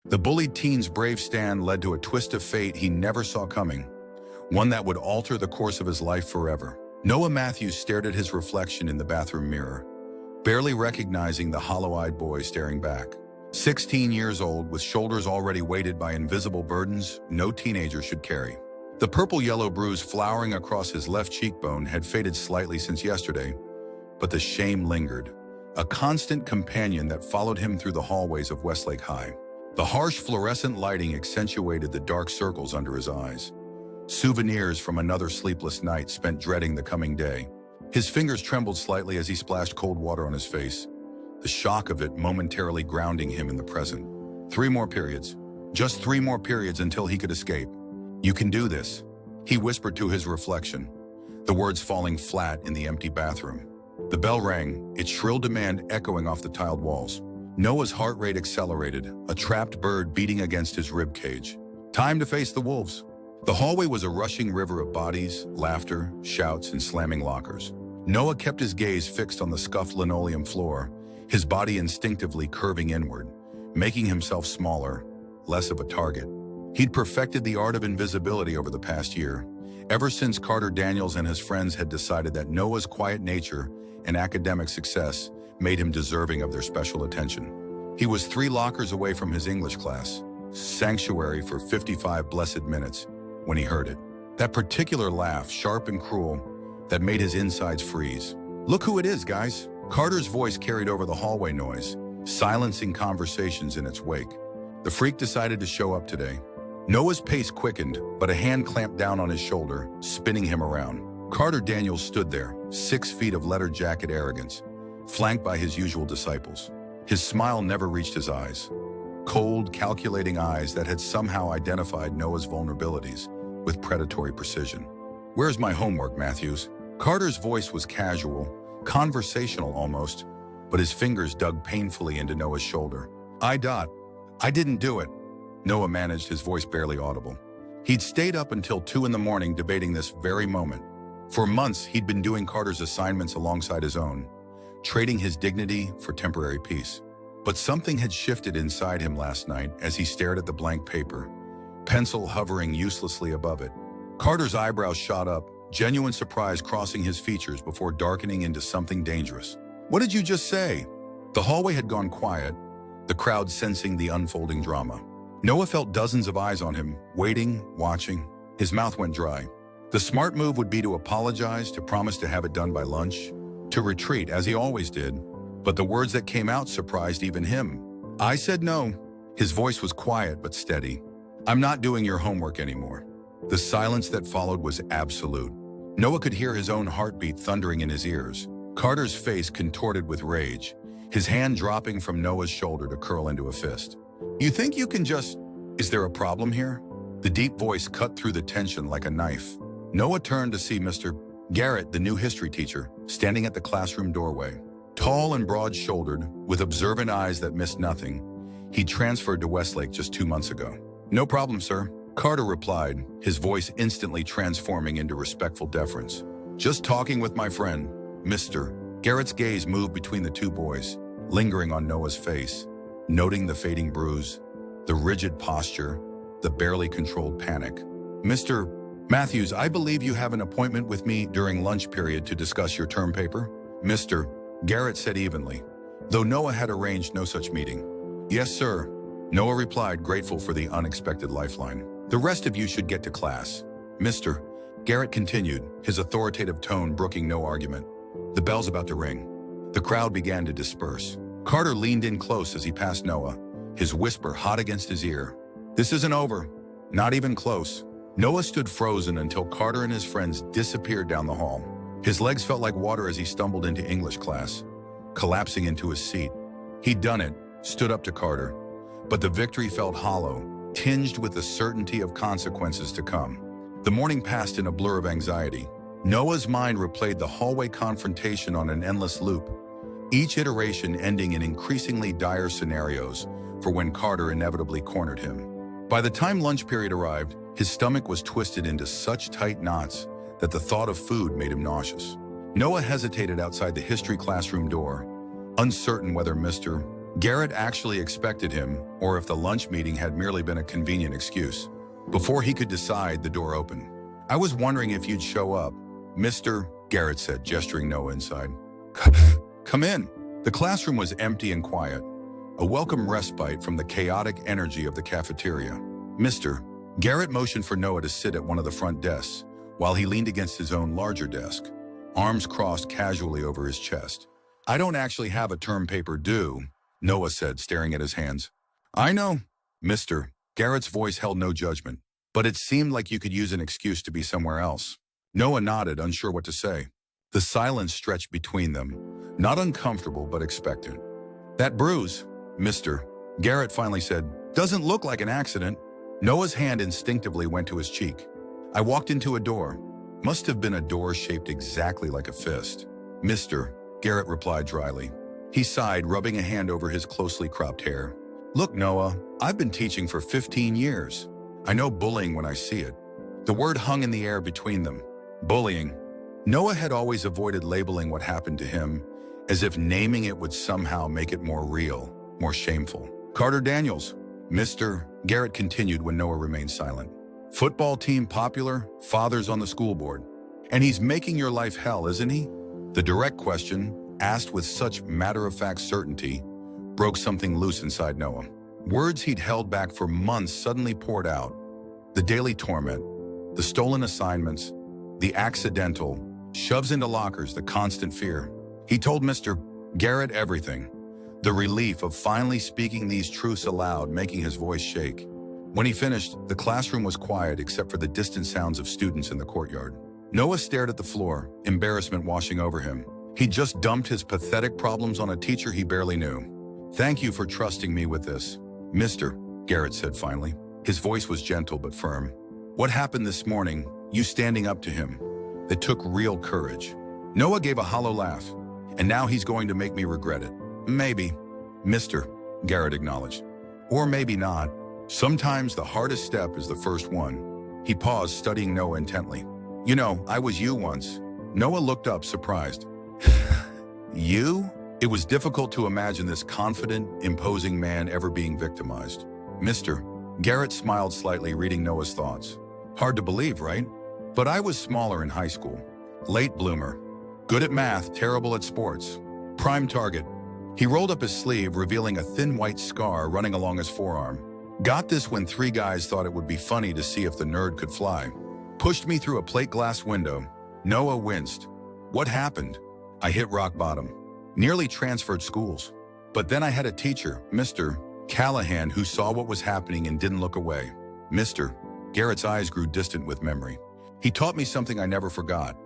The bullied teen's brave stand led to a twist of fate he never saw coming, one that would alter the course of his life forever. Noah Matthews stared at his reflection in the bathroom mirror, barely recognizing the hollow-eyed boy staring back. 16 years old, with shoulders already weighted by invisible burdens no teenager should carry. The purple-yellow bruise flowering across his left cheekbone had faded slightly since yesterday, but the shame lingered, a constant companion that followed him through the hallways of Westlake High. The harsh fluorescent lighting accentuated the dark circles under his eyes, souvenirs from another sleepless night spent dreading the coming day. His fingers trembled slightly as he splashed cold water on his face, the shock of it momentarily grounding him in the present. 3 more periods. Just 3 more periods until he could escape. "You can do this," he whispered to his reflection, the words falling flat in the empty bathroom. The bell rang, its shrill demand echoing off the tiled walls. Noah's heart rate accelerated, a trapped bird beating against his rib cage. Time to face the wolves. The hallway was a rushing river of bodies, laughter, shouts, and slamming lockers. Noah kept his gaze fixed on the scuffed linoleum floor, his body instinctively curving inward, making himself smaller, less of a target. He'd perfected the art of invisibility over the past year, ever since Carter Daniels and his friends had decided that Noah's quiet nature and academic success made him deserving of their special attention. He was 3 lockers away from his English class, sanctuary for 55 blessed minutes, when he heard it. That particular laugh, sharp and cruel, that made his insides freeze. "Look who it is, guys." Carter's voice carried over the hallway noise, silencing conversations in its wake. The freak decided to show up today. Noah's pace quickened, but a hand clamped down on his shoulder, spinning him around. Carter Daniels stood there, 6 feet of leather jacket arrogance, flanked by his usual disciples. His smile never reached his eyes. Cold, calculating eyes that had somehow identified Noah's vulnerabilities with predatory precision. "Where's my homework, Matthews?" Carter's voice was casual, conversational almost, but his fingers dug painfully into Noah's shoulder. I didn't do it." Noah managed, his voice barely audible. He'd stayed up until 2 in the morning debating this very moment. For months, he'd been doing Carter's assignments alongside his own, trading his dignity for temporary peace. But something had shifted inside him last night as he stared at the blank paper, pencil hovering uselessly above it. Carter's eyebrows shot up, genuine surprise crossing his features before darkening into something dangerous. "What did you just say?" The hallway had gone quiet, the crowd sensing the unfolding drama. Noah felt dozens of eyes on him, waiting, watching. His mouth went dry. The smart move would be to apologize, to promise to have it done by lunch, to retreat, as he always did. But the words that came out surprised even him. "I said no." His voice was quiet but steady. "I'm not doing your homework anymore." The silence that followed was absolute. Noah could hear his own heartbeat thundering in his ears. Carter's face contorted with rage, his hand dropping from Noah's shoulder to curl into a fist. "You think you can just... Is there a problem here?" The deep voice cut through the tension like a knife. Noah turned to see Mr. Garrett, the new history teacher, standing at the classroom doorway. Tall and broad-shouldered, with observant eyes that missed nothing, he transferred to Westlake just 2 months ago. "No problem, sir," Carter replied, his voice instantly transforming into respectful deference. "Just talking with my friend, Mr. Garrett's gaze moved between the 2 boys, lingering on Noah's face, noting the fading bruise, the rigid posture, the barely controlled panic. "Mr. Matthews, I believe you have an appointment with me during lunch period to discuss your term paper?" Mr. Garrett said evenly, though Noah had arranged no such meeting. "Yes, sir," Noah replied, grateful for the unexpected lifeline. "The rest of you should get to class." Mr. Garrett continued, his authoritative tone brooking no argument. The bell's about to ring. The crowd began to disperse. Carter leaned in close as he passed Noah, his whisper hot against his ear. "This isn't over. Not even close." Noah stood frozen until Carter and his friends disappeared down the hall. His legs felt like water as he stumbled into English class, collapsing into his seat. He'd done it, stood up to Carter, but the victory felt hollow, tinged with the certainty of consequences to come. The morning passed in a blur of anxiety. Noah's mind replayed the hallway confrontation on an endless loop, each iteration ending in increasingly dire scenarios for when Carter inevitably cornered him. By the time lunch period arrived, his stomach was twisted into such tight knots that the thought of food made him nauseous. Noah hesitated outside the history classroom door, uncertain whether Mr. Garrett actually expected him, or if the lunch meeting had merely been a convenient excuse. Before he could decide, the door opened. "I was wondering if you'd show up, Mr. Garrett said, gesturing Noah inside. "Come in." The classroom was empty and quiet, a welcome respite from the chaotic energy of the cafeteria. "Mr. Garrett motioned for Noah to sit at one of the front desks, while he leaned against his own larger desk, arms crossed casually over his chest. "I don't actually have a term paper due," Noah said, staring at his hands. "I know, Mr. Garrett's voice held no judgment, but it seemed like you could use an excuse to be somewhere else." Noah nodded, unsure what to say. The silence stretched between them, not uncomfortable but expectant. "That bruise," Mr. Garrett finally said, "doesn't look like an accident." Noah's hand instinctively went to his cheek. "I walked into a door. Must have been a door shaped exactly like a fist." "Mr. Garrett replied dryly. He sighed, rubbing a hand over his closely cropped hair. "Look, Noah, I've been teaching for 15 years. I know bullying when I see it." The word hung in the air between them. Bullying. Noah had always avoided labeling what happened to him, as if naming it would somehow make it more real, more shameful. "Carter Daniels," Mr. Garrett continued when Noah remained silent. "Football team popular, father's on the school board. And he's making your life hell, isn't he?" The direct question, asked with such matter-of-fact certainty, broke something loose inside Noah. Words he'd held back for months suddenly poured out. The daily torment, the stolen assignments, the accidental, shoves into lockers, the constant fear. He told Mr. Garrett everything. The relief of finally speaking these truths aloud, making his voice shake. When he finished, the classroom was quiet except for the distant sounds of students in the courtyard. Noah stared at the floor, embarrassment washing over him. He'd just dumped his pathetic problems on a teacher he barely knew. "Thank you for trusting me with this, Mr. Garrett said finally. His voice was gentle but firm. "What happened this morning, you standing up to him, that took real courage." Noah gave a hollow laugh. "And now he's going to make me regret it." "Maybe," Mr. Garrett acknowledged. "Or maybe not. Sometimes the hardest step is the first one." He paused, studying Noah intently. "You know, I was you once." Noah looked up, surprised. "You?" It was difficult to imagine this confident, imposing man ever being victimized. Mr. Garrett smiled slightly, reading Noah's thoughts. "Hard to believe, right? But I was smaller in high school. Late bloomer. Good at math, terrible at sports. Prime target." He rolled up his sleeve, revealing a thin white scar running along his forearm. "Got this when 3 guys thought it would be funny to see if the nerd could fly. Pushed me through a plate glass window." Noah winced. "What happened?" "I hit rock bottom. Nearly transferred schools. But then I had a teacher, Mr. Callahan, who saw what was happening and didn't look away." Mr. Garrett's eyes grew distant with memory. "He taught me something I never forgot.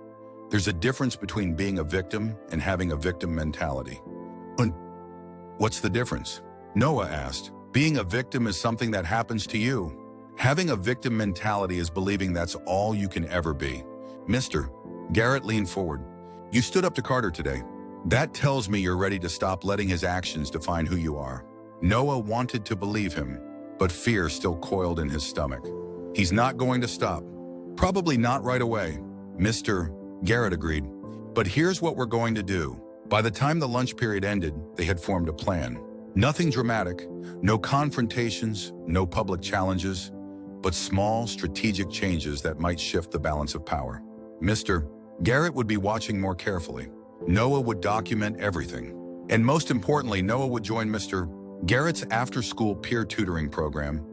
There's a difference between being a victim and having a victim mentality." "And what's the difference?" Noah asked. "Being a victim is something that happens to you. Having a victim mentality is believing that's all you can ever be." Mr. Garrett leaned forward. "You stood up to Carter today. That tells me you're ready to stop letting his actions define who you are." Noah wanted to believe him, but fear still coiled in his stomach. "He's not going to stop. Probably not right away," Mr. Garrett agreed. "But here's what we're going to do." By the time the lunch period ended, they had formed a plan. Nothing dramatic, no confrontations, no public challenges, but small, strategic changes that might shift the balance of power. Mr. Garrett would be watching more carefully. Noah would document everything. And most importantly, Noah would join Mr. Garrett's after-school peer tutoring program,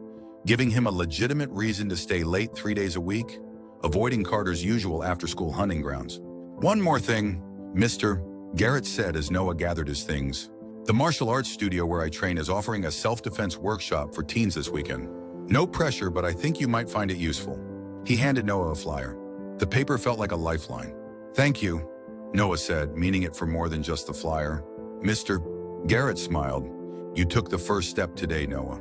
giving him a legitimate reason to stay late 3 days a week, avoiding Carter's usual after-school hunting grounds. "One more thing," Mr. Garrett said as Noah gathered his things. "The martial arts studio where I train is offering a self-defense workshop for teens this weekend. No pressure, but I think you might find it useful." He handed Noah a flyer. The paper felt like a lifeline. "Thank you," Noah said, meaning it for more than just the flyer. Mr. Garrett smiled. "You took the first step today, Noah.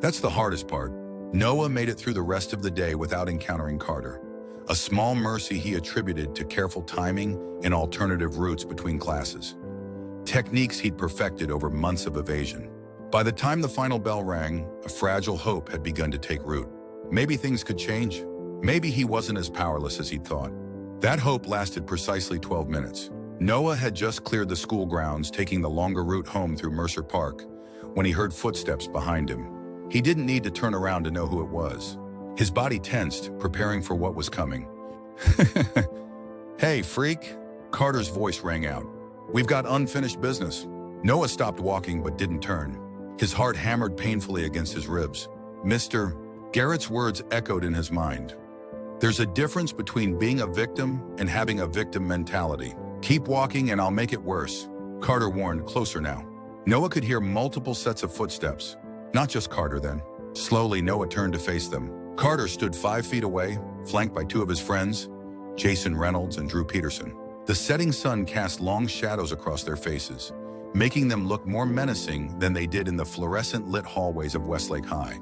That's the hardest part." Noah made it through the rest of the day without encountering Carter, a small mercy he attributed to careful timing and alternative routes between classes. Techniques he'd perfected over months of evasion. By the time the final bell rang, a fragile hope had begun to take root. Maybe things could change. Maybe he wasn't as powerless as he'd thought. That hope lasted precisely 12 minutes. Noah had just cleared the school grounds, taking the longer route home through Mercer Park, when he heard footsteps behind him. He didn't need to turn around to know who it was. His body tensed, preparing for what was coming. "Hey, freak," Carter's voice rang out. "We've got unfinished business." Noah stopped walking but didn't turn. His heart hammered painfully against his ribs. "Mr." Garrett's words echoed in his mind. "There's a difference between being a victim and having a victim mentality. Keep walking and I'll make it worse," Carter warned, closer now. Noah could hear multiple sets of footsteps. Not just Carter then. Slowly, Noah turned to face them. Carter stood 5 feet away, flanked by 2 of his friends, Jason Reynolds and Drew Peterson. The setting sun cast long shadows across their faces, making them look more menacing than they did in the fluorescent-lit hallways of Westlake High.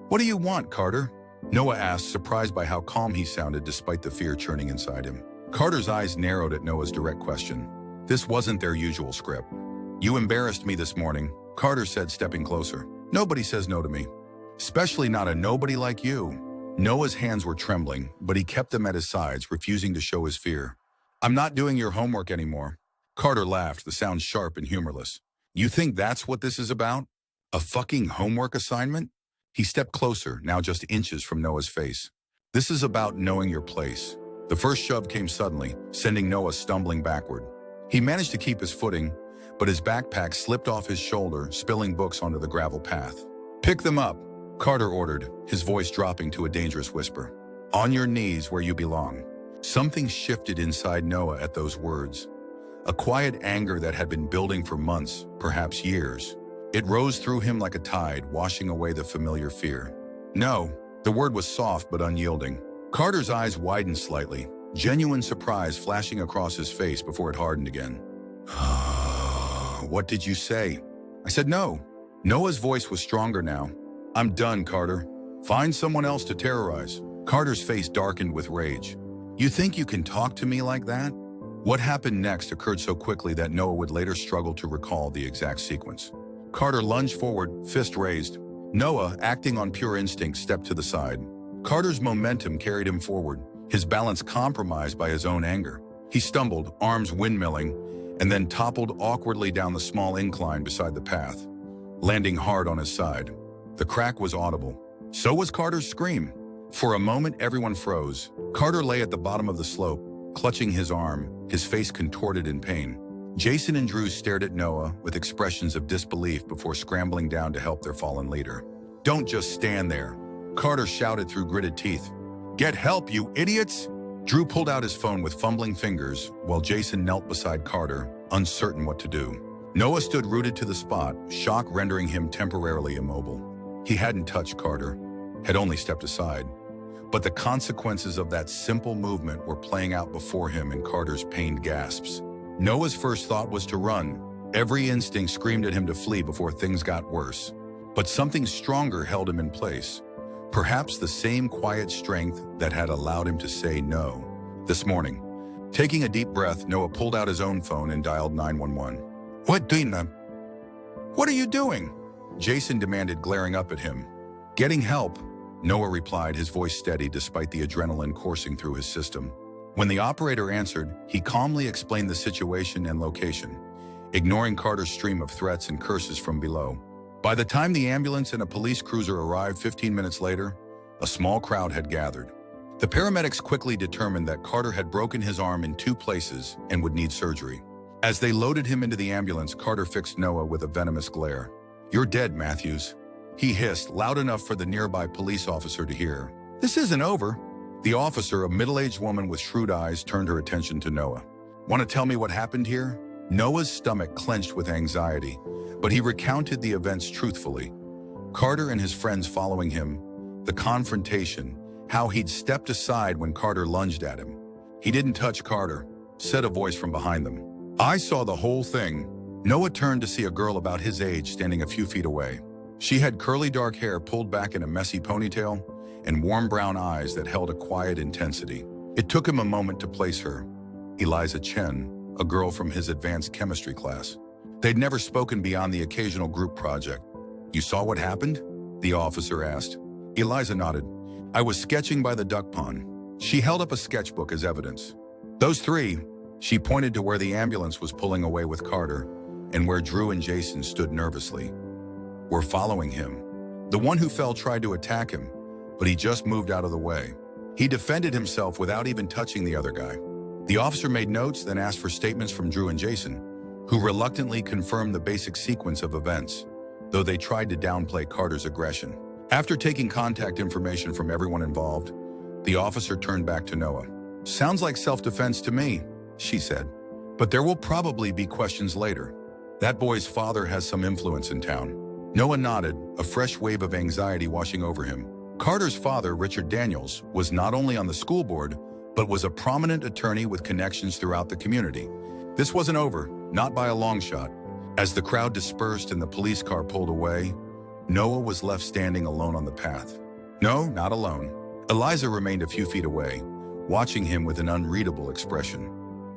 "What do you want, Carter?" Noah asked, surprised by how calm he sounded despite the fear churning inside him. Carter's eyes narrowed at Noah's direct question. This wasn't their usual script. "You embarrassed me this morning," Carter said, stepping closer. "Nobody says no to me. Especially not a nobody like you." Noah's hands were trembling, but he kept them at his sides, refusing to show his fear. "I'm not doing your homework anymore." Carter laughed, the sound sharp and humorless. "You think that's what this is about? A fucking homework assignment?" He stepped closer, now just inches from Noah's face. "This is about knowing your place." The first shove came suddenly, sending Noah stumbling backward. He managed to keep his footing, but his backpack slipped off his shoulder, spilling books onto the gravel path. "Pick them up," Carter ordered, his voice dropping to a dangerous whisper. "On your knees where you belong." Something shifted inside Noah at those words. A quiet anger that had been building for months, perhaps years. It rose through him like a tide, washing away the familiar fear. "No." The word was soft but unyielding. Carter's eyes widened slightly, genuine surprise flashing across his face before it hardened again. "What did you say?" "I said no." Noah's voice was stronger now. "I'm done, Carter. Find someone else to terrorize." Carter's face darkened with rage. "You think you can talk to me like that?" What happened next occurred so quickly that Noah would later struggle to recall the exact sequence. Carter lunged forward, fist raised. Noah, acting on pure instinct, stepped to the side. Carter's momentum carried him forward, his balance compromised by his own anger. He stumbled, arms windmilling, and then toppled awkwardly down the small incline beside the path, landing hard on his side. The crack was audible. So was Carter's scream. For a moment, everyone froze. Carter lay at the bottom of the slope, clutching his arm, his face contorted in pain. Jason and Drew stared at Noah with expressions of disbelief before scrambling down to help their fallen leader. "Don't just stand there," Carter shouted through gritted teeth. "Get help, you idiots!" Drew pulled out his phone with fumbling fingers, while Jason knelt beside Carter, uncertain what to do. Noah stood rooted to the spot, shock rendering him temporarily immobile. He hadn't touched Carter, had only stepped aside. But the consequences of that simple movement were playing out before him in Carter's pained gasps. Noah's first thought was to run. Every instinct screamed at him to flee before things got worse. But something stronger held him in place. Perhaps the same quiet strength that had allowed him to say no. This morning, taking a deep breath, Noah pulled out his own phone and dialed 911. "What, Dina? What are you doing?" Jason demanded, glaring up at him. "Getting help," Noah replied, his voice steady despite the adrenaline coursing through his system. When the operator answered, he calmly explained the situation and location, ignoring Carter's stream of threats and curses from below. By the time the ambulance and a police cruiser arrived 15 minutes later, a small crowd had gathered. The paramedics quickly determined that Carter had broken his arm in 2 places and would need surgery. As they loaded him into the ambulance, Carter fixed Noah with a venomous glare. "You're dead, Matthews," he hissed, loud enough for the nearby police officer to hear. "This isn't over." The officer, a middle-aged woman with shrewd eyes, turned her attention to Noah. "Want to tell me what happened here?" Noah's stomach clenched with anxiety, but he recounted the events truthfully. Carter and his friends following him, the confrontation, how he'd stepped aside when Carter lunged at him. "He didn't touch Carter," said a voice from behind them. "I saw the whole thing." Noah turned to see a girl about his age standing a few feet away. She had curly dark hair pulled back in a messy ponytail and warm brown eyes that held a quiet intensity. It took him a moment to place her. Eliza Chen, a girl from his advanced chemistry class. They'd never spoken beyond the occasional group project. "You saw what happened?" the officer asked. Eliza nodded. "I was sketching by the duck pond." She held up a sketchbook as evidence. "Those 3, she pointed to where the ambulance was pulling away with Carter and where Drew and Jason stood nervously. were following him. The one who fell tried to attack him, but he just moved out of the way. He defended himself without even touching the other guy. The officer made notes, then asked for statements from Drew and Jason, who reluctantly confirmed the basic sequence of events, though they tried to downplay Carter's aggression. After taking contact information from everyone involved, the officer turned back to Noah. "Sounds like self-defense to me," she said. "But there will probably be questions later. That boy's father has some influence in town." Noah nodded, a fresh wave of anxiety washing over him. Carter's father, Richard Daniels, was not only on the school board, but was a prominent attorney with connections throughout the community. This wasn't over, not by a long shot. As the crowd dispersed and the police car pulled away, Noah was left standing alone on the path. No, not alone. Eliza remained a few feet away, watching him with an unreadable expression.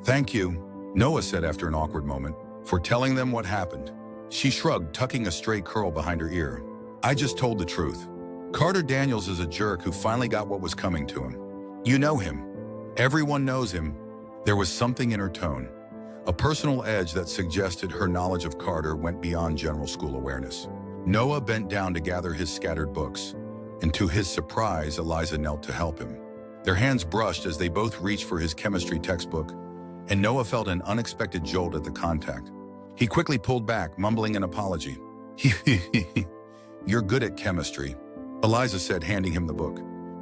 "Thank you," Noah said after an awkward moment, "for telling them what happened." She shrugged, tucking a stray curl behind her ear. "I just told the truth. Carter Daniels is a jerk who finally got what was coming to him. You know him. Everyone knows him." There was something in her tone, a personal edge that suggested her knowledge of Carter went beyond general school awareness. Noah bent down to gather his scattered books, and to his surprise, Eliza knelt to help him. Their hands brushed as they both reached for his chemistry textbook, and Noah felt an unexpected jolt at the contact. He quickly pulled back, mumbling an apology. "You're good at chemistry," Eliza said, handing him the book.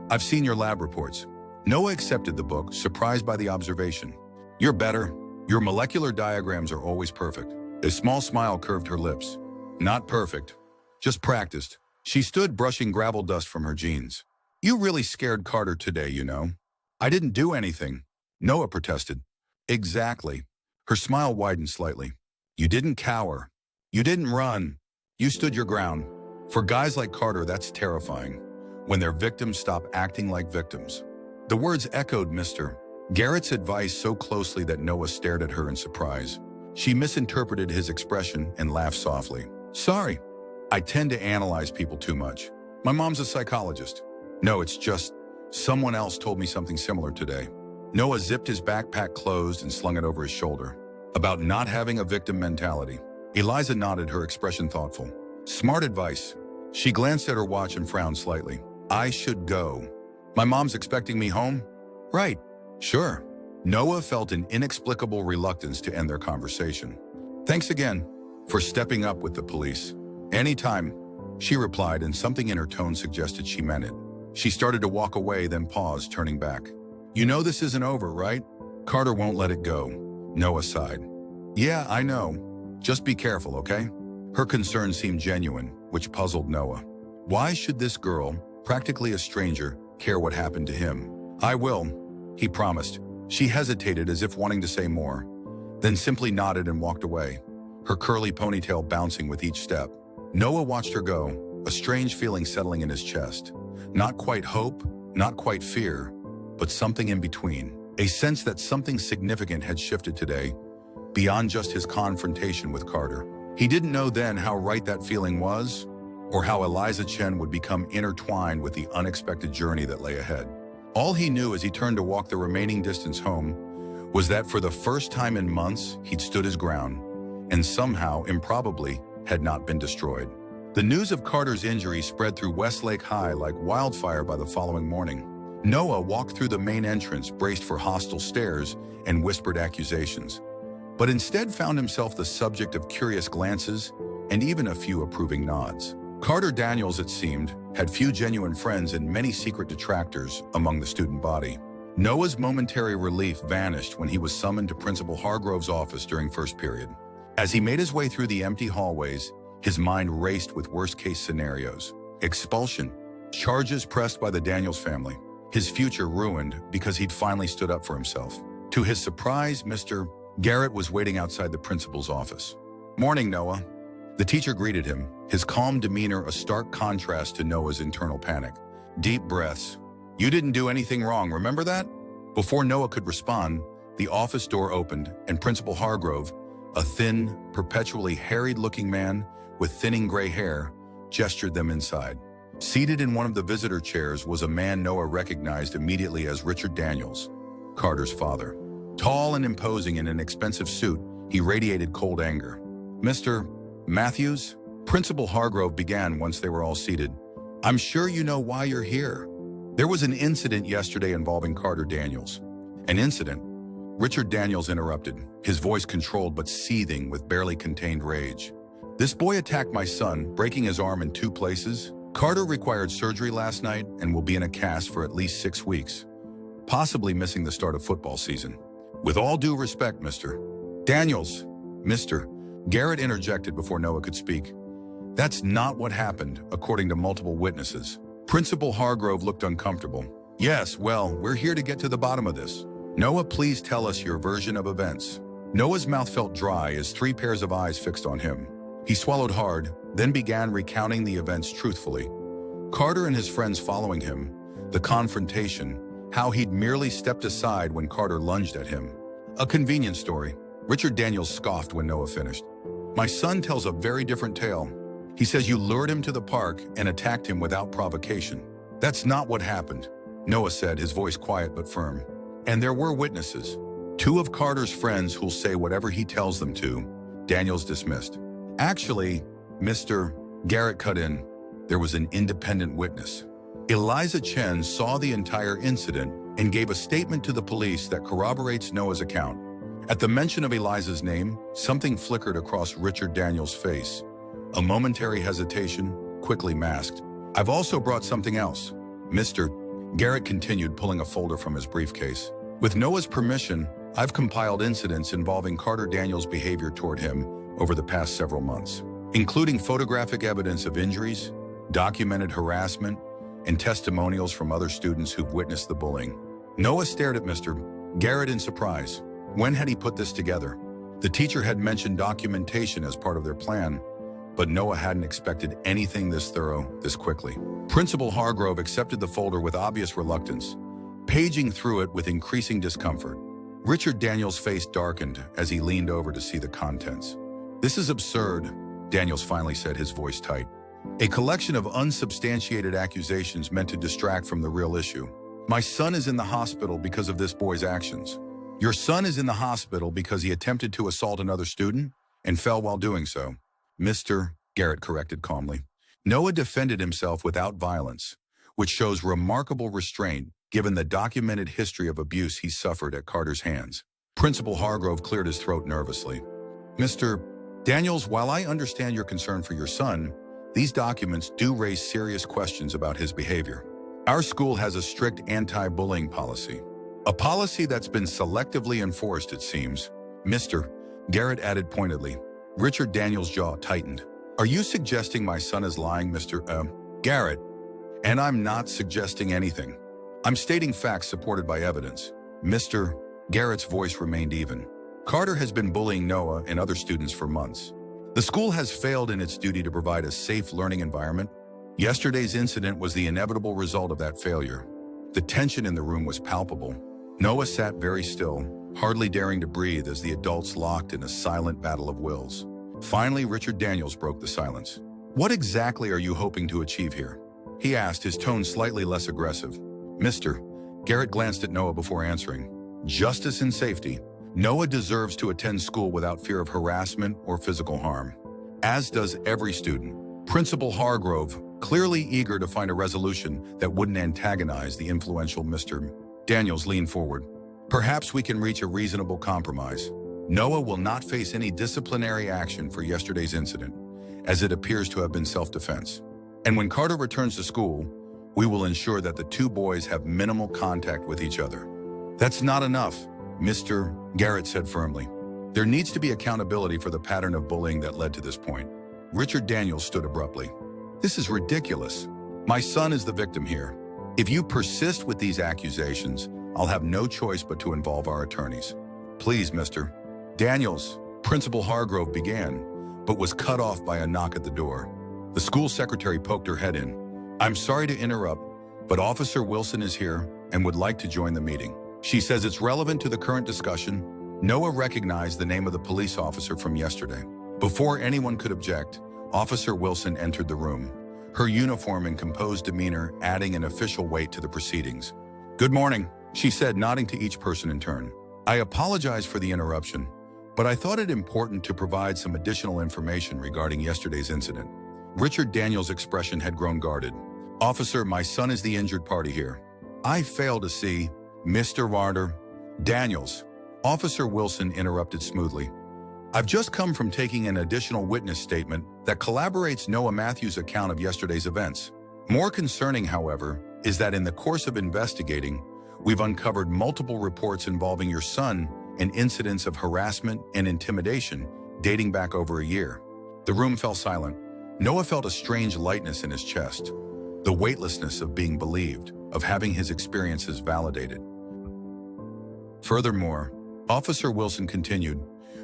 "I've seen your lab reports." Noah accepted the book, surprised by the observation. "You're better. Your molecular diagrams are always perfect." A small smile curved her lips. "Not perfect. Just practiced." She stood, brushing gravel dust from her jeans. "You really scared Carter today, you know." "I didn't do anything," Noah protested. "Exactly." Her smile widened slightly. "You didn't cower. You didn't run. You stood your ground. For guys like Carter, that's terrifying, when their victims stop acting like victims." The words echoed Mr. Garrett's advice so closely that Noah stared at her in surprise. She misinterpreted his expression and laughed softly. "Sorry. I tend to analyze people too much. My mom's a psychologist." "No, it's just someone else told me something similar today." Noah zipped his backpack closed and slung it over his shoulder. "About not having a victim mentality." Eliza nodded, her expression thoughtful. "Smart advice." She glanced at her watch and frowned slightly. "I should go. My mom's expecting me home?" "Right. Sure." Noah felt an inexplicable reluctance to end their conversation. "Thanks again for stepping up with the police." "Anytime," she replied, and something in her tone suggested she meant it. She started to walk away, then paused, turning back. "You know this isn't over, right? Carter won't let it go." Noah sighed. "Yeah, I know. Just be careful, okay?" Her concern seemed genuine, which puzzled Noah. Why should this girl, practically a stranger, care what happened to him? "I will," he promised. She hesitated, as if wanting to say more, then simply nodded and walked away, her curly ponytail bouncing with each step. Noah watched her go, a strange feeling settling in his chest. Not quite hope, not quite fear, but something in between. A sense that something significant had shifted today, beyond just his confrontation with Carter. He didn't know then how right that feeling was, or how Eliza Chen would become intertwined with the unexpected journey that lay ahead. All he knew as he turned to walk the remaining distance home was that for the first time in months, he'd stood his ground, and somehow, improbably, had not been destroyed. The news of Carter's injury spread through Westlake High like wildfire by the following morning. Noah walked through the main entrance, braced for hostile stares and whispered accusations, but instead found himself the subject of curious glances and even a few approving nods. Carter Daniels, it seemed, had few genuine friends and many secret detractors among the student body. Noah's momentary relief vanished when he was summoned to Principal Hargrove's office during first period. As he made his way through the empty hallways, his mind raced with worst-case scenarios. Expulsion, charges pressed by the Daniels family, his future ruined because he'd finally stood up for himself. To his surprise, Mr. Garrett was waiting outside the principal's office. "Morning, Noah." The teacher greeted him, his calm demeanor a stark contrast to Noah's internal panic. Deep breaths. "You didn't do anything wrong, remember that?" Before Noah could respond, the office door opened and Principal Hargrove, a thin, perpetually harried-looking man with thinning gray hair, gestured them inside. Seated in one of the visitor chairs was a man Noah recognized immediately as Richard Daniels, Carter's father. Tall and imposing in an expensive suit, he radiated cold anger. "Mr. Matthews?" Principal Hargrove began once they were all seated. I'm sure you know why you're here. There was an incident yesterday involving Carter Daniels. An incident? Richard Daniels interrupted, his voice controlled but seething with barely contained rage. This boy attacked my son, breaking his arm in 2 places. Carter required surgery last night and will be in a cast for at least 6 weeks, possibly missing the start of football season. With all due respect, Mr. Daniels, Mr. Garrett interjected before Noah could speak. That's not what happened, according to multiple witnesses. Principal Hargrove looked uncomfortable. Yes, well, we're here to get to the bottom of this. Noah, please tell us your version of events. Noah's mouth felt dry as 3 pairs of eyes fixed on him. He swallowed hard, then began recounting the events truthfully. Carter and his friends following him, the confrontation, how he'd merely stepped aside when Carter lunged at him. A convenient story. Richard Daniels scoffed when Noah finished. My son tells a very different tale. He says you lured him to the park and attacked him without provocation. That's not what happened, Noah said, his voice quiet but firm. And there were witnesses. 2 of Carter's friends who'll say whatever he tells them to. Daniels dismissed. Actually, Mr. Garrett cut in. There was an independent witness. Eliza Chen saw the entire incident and gave a statement to the police that corroborates Noah's account. At the mention of Eliza's name, something flickered across Richard Daniels' face. A momentary hesitation, quickly masked. I've also brought something else. Mr. Garrett continued, pulling a folder from his briefcase. With Noah's permission, I've compiled incidents involving Carter Daniels' behavior toward him over the past several months, including photographic evidence of injuries, documented harassment, and testimonials from other students who've witnessed the bullying. Noah stared at Mr. Garrett in surprise. When had he put this together? The teacher had mentioned documentation as part of their plan, but Noah hadn't expected anything this thorough, this quickly. Principal Hargrove accepted the folder with obvious reluctance, paging through it with increasing discomfort. Richard Daniels' face darkened as he leaned over to see the contents. This is absurd, Daniels finally said, his voice tight. A collection of unsubstantiated accusations meant to distract from the real issue. My son is in the hospital because of this boy's actions. Your son is in the hospital because he attempted to assault another student and fell while doing so. Mr. Garrett corrected calmly. Noah defended himself without violence, which shows remarkable restraint given the documented history of abuse he suffered at Carter's hands. Principal Hargrove cleared his throat nervously. Mr. Daniels, while I understand your concern for your son, these documents do raise serious questions about his behavior. Our school has a strict anti-bullying policy. A policy that's been selectively enforced, it seems. Mr. Garrett added pointedly. Richard Daniels' jaw tightened. Are you suggesting my son is lying, Mr. Garrett? And I'm not suggesting anything. I'm stating facts supported by evidence. Mr. Garrett's voice remained even. Carter has been bullying Noah and other students for months. The school has failed in its duty to provide a safe learning environment. Yesterday's incident was the inevitable result of that failure. The tension in the room was palpable. Noah sat very still, hardly daring to breathe as the adults locked in a silent battle of wills. Finally, Richard Daniels broke the silence. What exactly are you hoping to achieve here? He asked, his tone slightly less aggressive. Mr. Garrett glanced at Noah before answering. Justice and safety. Noah deserves to attend school without fear of harassment or physical harm, as does every student. Principal Hargrove, clearly eager to find a resolution that wouldn't antagonize the influential Mr. Daniels, leaned forward. Perhaps we can reach a reasonable compromise. Noah will not face any disciplinary action for yesterday's incident, as it appears to have been self-defense. And when Carter returns to school, we will ensure that the 2 boys have minimal contact with each other. That's not enough, Mr. Garrett said firmly. There needs to be accountability for the pattern of bullying that led to this point. Richard Daniels stood abruptly. This is ridiculous. My son is the victim here. If you persist with these accusations, I'll have no choice but to involve our attorneys. Please, Mr. Daniels, Principal Hargrove began, but was cut off by a knock at the door. The school secretary poked her head in. I'm sorry to interrupt, but Officer Wilson is here and would like to join the meeting. She says it's relevant to the current discussion. Noah recognized the name of the police officer from yesterday. Before anyone could object, Officer Wilson entered the room, her uniform and composed demeanor adding an official weight to the proceedings. Good morning, she said, nodding to each person in turn. I apologize for the interruption, but I thought it important to provide some additional information regarding yesterday's incident. Richard Daniels' expression had grown guarded. "Officer, my son is the injured party here. I fail to see, Mr. Warder." "Daniels," Officer Wilson interrupted smoothly. "I've just come from taking an additional witness statement that corroborates Noah Matthews' account of yesterday's events. More concerning, however, is that in the course of investigating, we've uncovered multiple reports involving your son and incidents of harassment and intimidation dating back over a year." The room fell silent. Noah felt a strange lightness in his chest, the weightlessness of being believed, of having his experiences validated. Furthermore, Officer Wilson continued,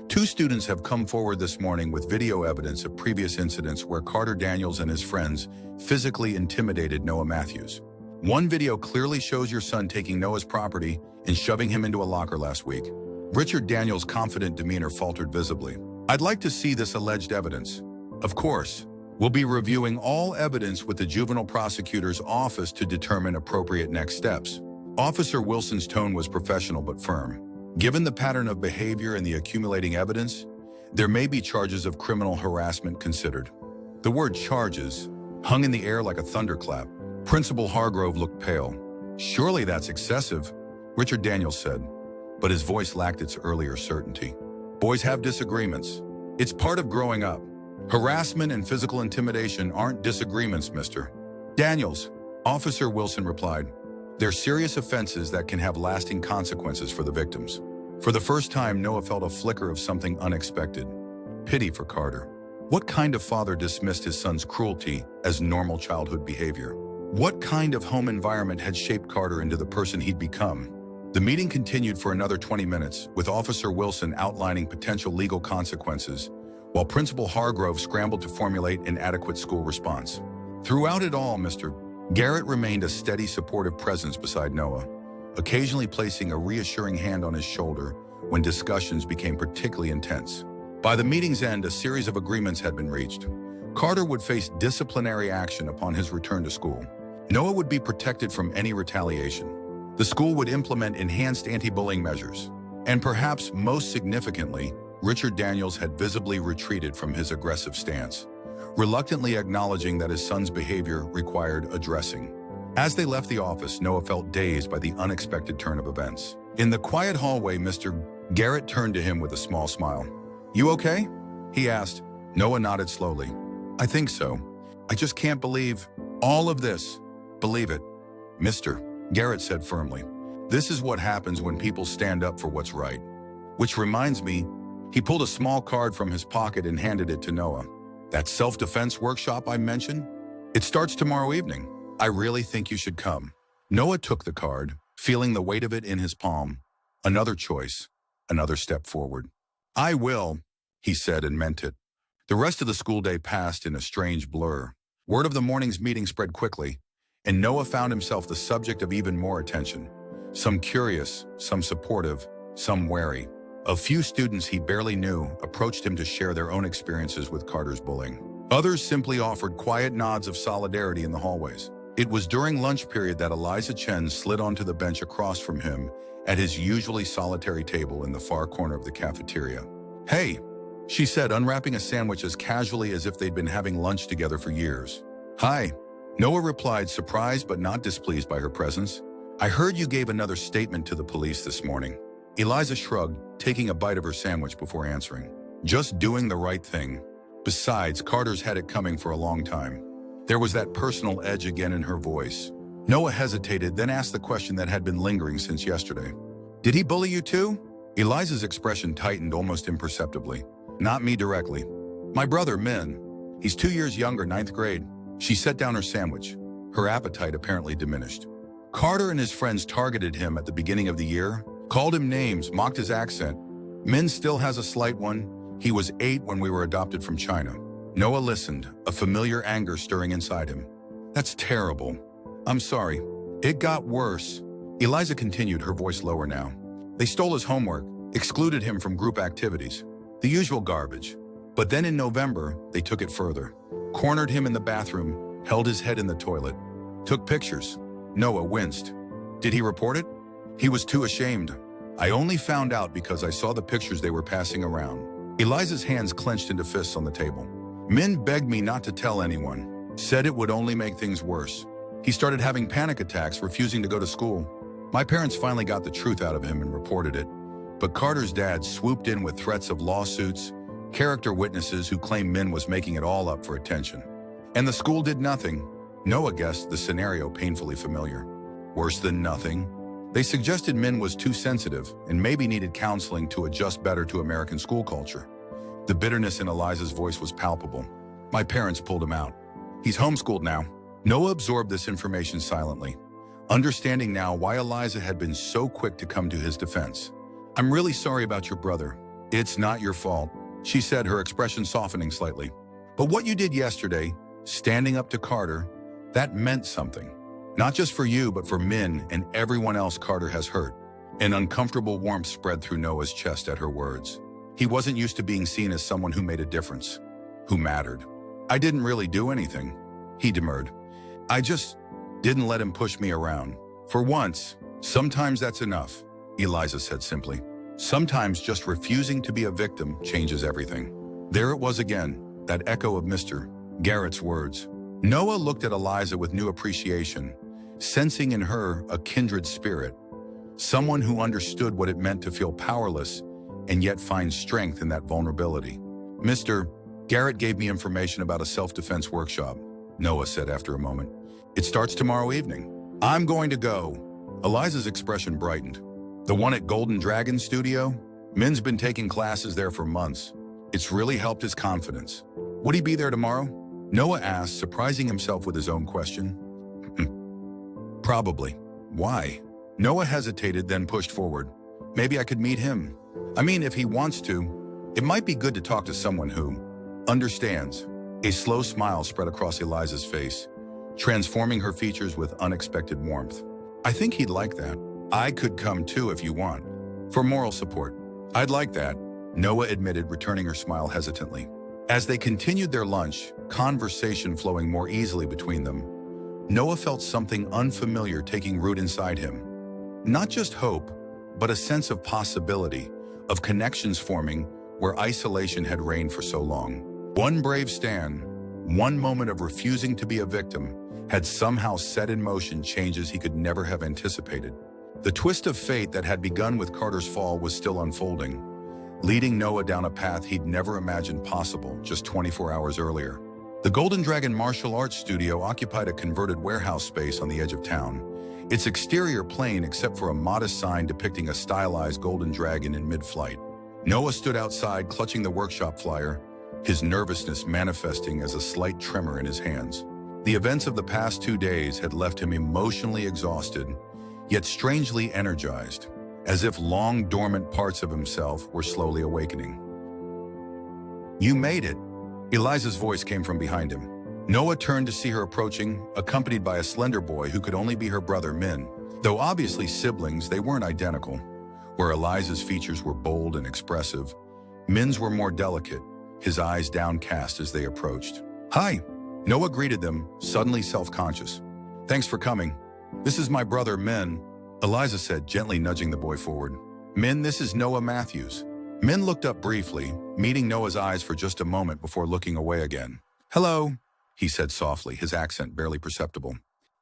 "Two students have come forward this morning with video evidence of previous incidents where Carter Daniels and his friends physically intimidated Noah Matthews. One video clearly shows your son taking Noah's property and shoving him into a locker last week." Richard Daniels' confident demeanor faltered visibly. "I'd like to see this alleged evidence." "Of course. We'll be reviewing all evidence with the juvenile prosecutor's office to determine appropriate next steps." Officer Wilson's tone was professional but firm. Given the pattern of behavior and the accumulating evidence, there may be charges of criminal harassment considered. The word charges hung in the air like a thunderclap. Principal Hargrove looked pale. "Surely that's excessive," Richard Daniels said, but his voice lacked its earlier certainty. "Boys have disagreements. It's part of growing up. Harassment and physical intimidation aren't disagreements, Mr. Daniels," Officer Wilson replied. "They're serious offenses that can have lasting consequences for the victims." For the first time, Noah felt a flicker of something unexpected. Pity for Carter. What kind of father dismissed his son's cruelty as normal childhood behavior? What kind of home environment had shaped Carter into the person he'd become? The meeting continued for another 20 minutes, with Officer Wilson outlining potential legal consequences, while Principal Hargrove scrambled to formulate an adequate school response. Throughout it all, Mr. Garrett remained a steady, supportive presence beside Noah, occasionally placing a reassuring hand on his shoulder when discussions became particularly intense. By the meeting's end, a series of agreements had been reached. Carter would face disciplinary action upon his return to school. Noah would be protected from any retaliation. The school would implement enhanced anti-bullying measures. And perhaps most significantly, Richard Daniels had visibly retreated from his aggressive stance, reluctantly acknowledging that his son's behavior required addressing. As they left the office, Noah felt dazed by the unexpected turn of events. In the quiet hallway, Mr. Garrett turned to him with a small smile. "You okay?" he asked. Noah nodded slowly. "I think so. I just can't believe all of this." "Believe it, Mr. Garrett said firmly. "This is what happens when people stand up for what's right. Which reminds me," he pulled a small card from his pocket and handed it to Noah. "That self-defense workshop I mentioned? It starts tomorrow evening. I really think you should come." Noah took the card, feeling the weight of it in his palm. Another choice, another step forward. "I will," he said, and meant it. The rest of the school day passed in a strange blur. Word of the morning's meeting spread quickly, and Noah found himself the subject of even more attention. Some curious, some supportive, some wary. A few students he barely knew approached him to share their own experiences with Carter's bullying. Others simply offered quiet nods of solidarity in the hallways. It was during lunch period that Eliza Chen slid onto the bench across from him at his usually solitary table in the far corner of the cafeteria. "Hey," she said, unwrapping a sandwich as casually as if they'd been having lunch together for years. "Hi," Noah replied, surprised but not displeased by her presence. "I heard you gave another statement to the police this morning." Eliza shrugged, taking a bite of her sandwich before answering. "Just doing the right thing. Besides, Carter's had it coming for a long time." There was that personal edge again in her voice. Noah hesitated, then asked the question that had been lingering since yesterday. "Did he bully you too?" Eliza's expression tightened almost imperceptibly. "Not me directly. My brother, Min. He's 2 years younger, 9th grade." She set down her sandwich, her appetite apparently diminished. "Carter and his friends targeted him at the beginning of the year, called him names, mocked his accent. Min still has a slight one. He was 8 when we were adopted from China." Noah listened, a familiar anger stirring inside him. "That's terrible. I'm sorry. It got worse." Eliza continued, her voice lower now. "They stole his homework, excluded him from group activities. The usual garbage. But then in November, they took it further. Cornered him in the bathroom, held his head in the toilet. Took pictures." Noah winced. "Did he report it?" "He was too ashamed. I only found out because I saw the pictures they were passing around." Eliza's hands clenched into fists on the table. Min begged me not to tell anyone, said it would only make things worse. He started having panic attacks, refusing to go to school. My parents finally got the truth out of him and reported it. But Carter's dad swooped in with threats of lawsuits, character witnesses who claimed Min was making it all up for attention. And the school did nothing. Noah guessed the scenario painfully familiar. Worse than nothing. They suggested Min was too sensitive and maybe needed counseling to adjust better to American school culture. The bitterness in Eliza's voice was palpable. My parents pulled him out. He's homeschooled now. Noah absorbed this information silently, understanding now why Eliza had been so quick to come to his defense. I'm really sorry about your brother. It's not your fault, she said, her expression softening slightly. But what you did yesterday, standing up to Carter, that meant something. Not just for you, but for Min and everyone else Carter has hurt. An uncomfortable warmth spread through Noah's chest at her words. He wasn't used to being seen as someone who made a difference, who mattered. I didn't really do anything, he demurred. I just didn't let him push me around. For once, sometimes that's enough, Eliza said simply. Sometimes just refusing to be a victim changes everything. There it was again, that echo of Mr. Garrett's words. Noah looked at Eliza with new appreciation, sensing in her a kindred spirit, someone who understood what it meant to feel powerless and yet find strength in that vulnerability. Mr. Garrett gave me information about a self-defense workshop, Noah said after a moment. It starts tomorrow evening. I'm going to go. Eliza's expression brightened. The one at Golden Dragon Studio? Min's been taking classes there for months. It's really helped his confidence. Would he be there tomorrow? Noah asked, surprising himself with his own question. Probably. Why? Noah hesitated, then pushed forward. Maybe I could meet him. I mean, if he wants to, it might be good to talk to someone who understands. A slow smile spread across Eliza's face, transforming her features with unexpected warmth. I think he'd like that. I could come too if you want. For moral support. I'd like that, Noah admitted, returning her smile hesitantly. As they continued their lunch, conversation flowing more easily between them, Noah felt something unfamiliar taking root inside him. Not just hope, but a sense of possibility, of connections forming where isolation had reigned for so long. One brave stand, one moment of refusing to be a victim, had somehow set in motion changes he could never have anticipated. The twist of fate that had begun with Carter's fall was still unfolding, leading Noah down a path he'd never imagined possible just 24 hours earlier. The Golden Dragon martial arts studio occupied a converted warehouse space on the edge of town, its exterior plain except for a modest sign depicting a stylized golden dragon in mid-flight. Noah stood outside, clutching the workshop flyer, his nervousness manifesting as a slight tremor in his hands. The events of the past 2 days had left him emotionally exhausted, yet strangely energized, as if long dormant parts of himself were slowly awakening. You made it, Eliza's voice came from behind him. Noah turned to see her approaching, accompanied by a slender boy who could only be her brother Min. Though obviously siblings, they weren't identical. Where Eliza's features were bold and expressive, Min's were more delicate, his eyes downcast as they approached. Hi, Noah greeted them, suddenly self-conscious. Thanks for coming. This is my brother Min, Eliza said, gently nudging the boy forward. Min, this is Noah Matthews. Min looked up briefly, meeting Noah's eyes for just a moment before looking away again. Hello, he said softly, his accent barely perceptible.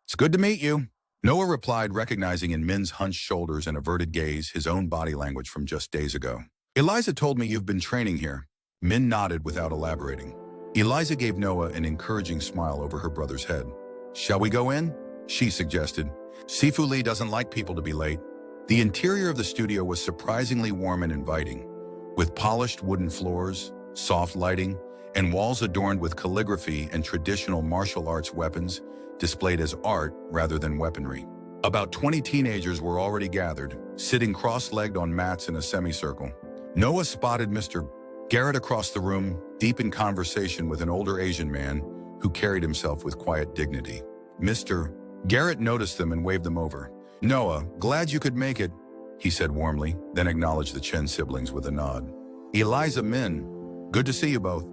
It's good to meet you. Noah replied, recognizing in Min's hunched shoulders and averted gaze his own body language from just days ago. Eliza told me you've been training here. Min nodded without elaborating. Eliza gave Noah an encouraging smile over her brother's head. Shall we go in? She suggested. Sifu Lee doesn't like people to be late. The interior of the studio was surprisingly warm and inviting, with polished wooden floors, soft lighting, and walls adorned with calligraphy and traditional martial arts weapons displayed as art rather than weaponry. About 20 teenagers were already gathered, sitting cross-legged on mats in a semicircle. Noah spotted Mr. Garrett across the room, deep in conversation with an older Asian man who carried himself with quiet dignity. Mr. Garrett noticed them and waved them over. Noah, glad you could make it, he said warmly, then acknowledged the Chen siblings with a nod. Eliza, Min, good to see you both.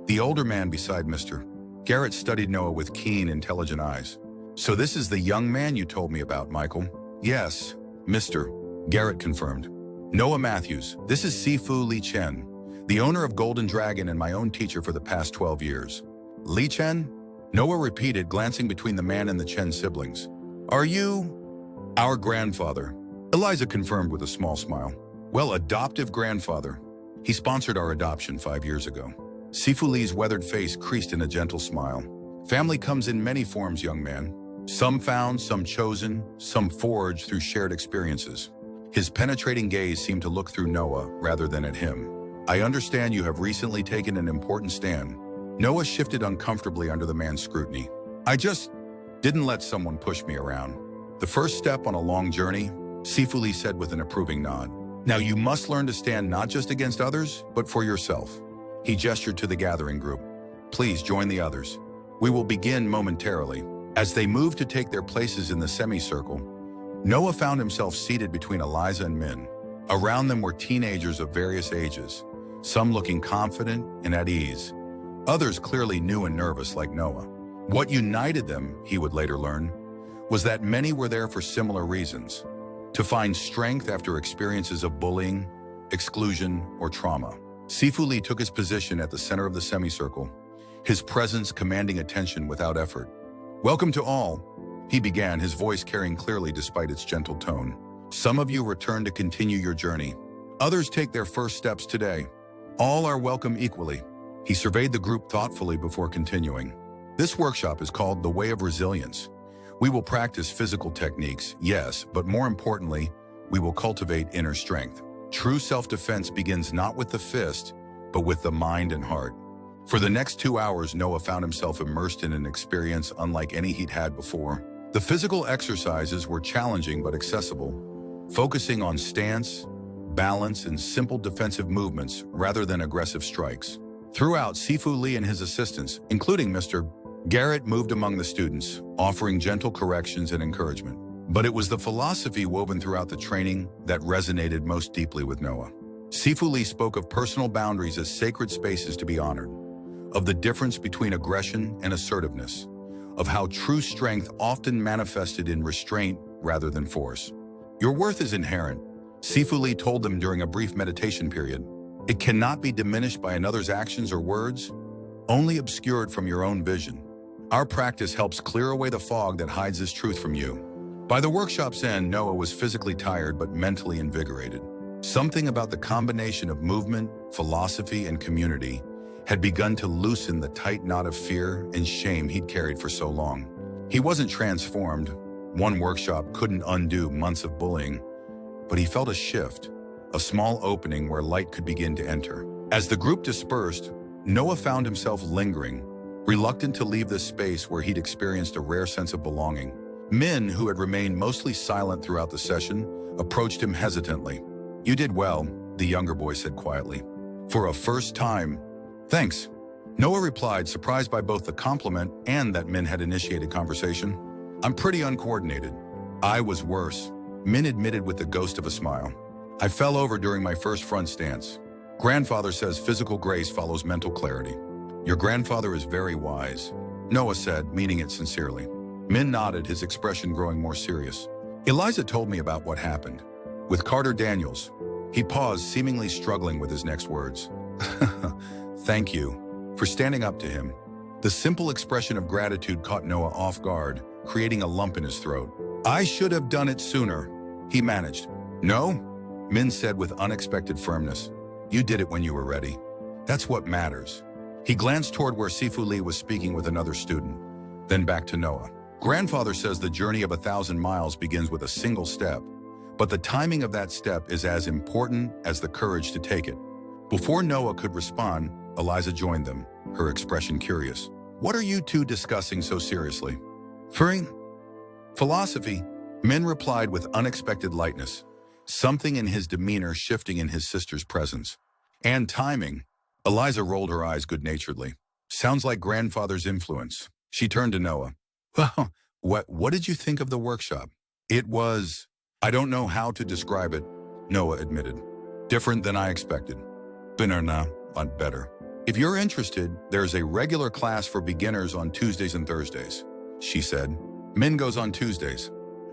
The older man beside Mr. Garrett studied Noah with keen, intelligent eyes. So this is the young man you told me about, Michael? Yes, Mr. Garrett confirmed. Noah Matthews, this is Sifu Lee Chen, The owner of Golden Dragon and my own teacher for the past 12 years. Li Chen? Noah repeated, glancing between the man and the Chen siblings. Are you? Our grandfather. Eliza confirmed with a small smile. Well, adoptive grandfather. He sponsored our adoption 5 years ago. Sifu Li's weathered face creased in a gentle smile. Family comes in many forms, young man. Some found, some chosen, some forged through shared experiences. His penetrating gaze seemed to look through Noah rather than at him. I understand you have recently taken an important stand. Noah shifted uncomfortably under the man's scrutiny. I just didn't let someone push me around. The first step on a long journey, Sifu Li said with an approving nod. Now you must learn to stand not just against others, but for yourself. He gestured to the gathering group. Please join the others. We will begin momentarily. As they moved to take their places in the semicircle, Noah found himself seated between Eliza and Min. Around them were teenagers of various ages, some looking confident and at ease, others clearly new and nervous like Noah. What united them, he would later learn, was that many were there for similar reasons, to find strength after experiences of bullying, exclusion, or trauma. Sifu Li took his position at the center of the semicircle, his presence commanding attention without effort. Welcome to all, he began, his voice carrying clearly despite its gentle tone. Some of you return to continue your journey. Others take their first steps today. All are welcome equally. He surveyed the group thoughtfully before continuing. This workshop is called The Way of Resilience. We will practice physical techniques, yes, but more importantly, we will cultivate inner strength. True self-defense begins not with the fist, but with the mind and heart. For the next 2 hours, Noah found himself immersed in an experience unlike any he'd had before. The physical exercises were challenging but accessible, focusing on stance, balance, and simple defensive movements rather than aggressive strikes. Throughout, Sifu Li and his assistants, including Mr. Garrett, moved among the students, offering gentle corrections and encouragement. But it was the philosophy woven throughout the training that resonated most deeply with Noah. Sifu Li spoke of personal boundaries as sacred spaces to be honored, of the difference between aggression and assertiveness, of how true strength often manifested in restraint rather than force. Your worth is inherent, Sifu Li told them during a brief meditation period. It cannot be diminished by another's actions or words, only obscured from your own vision. Our practice helps clear away the fog that hides this truth from you. By the workshop's end, Noah was physically tired but mentally invigorated. Something about the combination of movement, philosophy, and community had begun to loosen the tight knot of fear and shame he'd carried for so long. He wasn't transformed. One workshop couldn't undo months of bullying, but he felt a shift, a small opening where light could begin to enter. As the group dispersed, Noah found himself lingering, reluctant to leave this space where he'd experienced a rare sense of belonging. Min, who had remained mostly silent throughout the session, approached him hesitantly. You did well, the younger boy said quietly. For a first time. Thanks. Noah replied, surprised by both the compliment and that Min had initiated conversation. I'm pretty uncoordinated. I was worse, Min admitted with the ghost of a smile. I fell over during my first front stance. Grandfather says physical grace follows mental clarity. Your grandfather is very wise, Noah said, meaning it sincerely. Min nodded, his expression growing more serious. Eliza told me about what happened. With Carter Daniels. He paused, seemingly struggling with his next words. Thank you for standing up to him. The simple expression of gratitude caught Noah off guard, creating a lump in his throat. I should have done it sooner, he managed. No, Min said with unexpected firmness. You did it when you were ready. That's what matters. He glanced toward where Sifu Li was speaking with another student, then back to Noah. Grandfather says the journey of 1,000 miles begins with a single step, but the timing of that step is as important as the courage to take it. Before Noah could respond, Eliza joined them, her expression curious. What are you two discussing so seriously? Philosophy, Min replied with unexpected lightness, something in his demeanor shifting in his sister's presence. And timing, Eliza rolled her eyes good-naturedly. Sounds like grandfather's influence. She turned to Noah. Well, what did you think of the workshop? It was, I don't know how to describe it, Noah admitted. Different than I expected. But better. If you're interested, there's a regular class for beginners on Tuesdays and Thursdays, she said. Min goes on Tuesdays.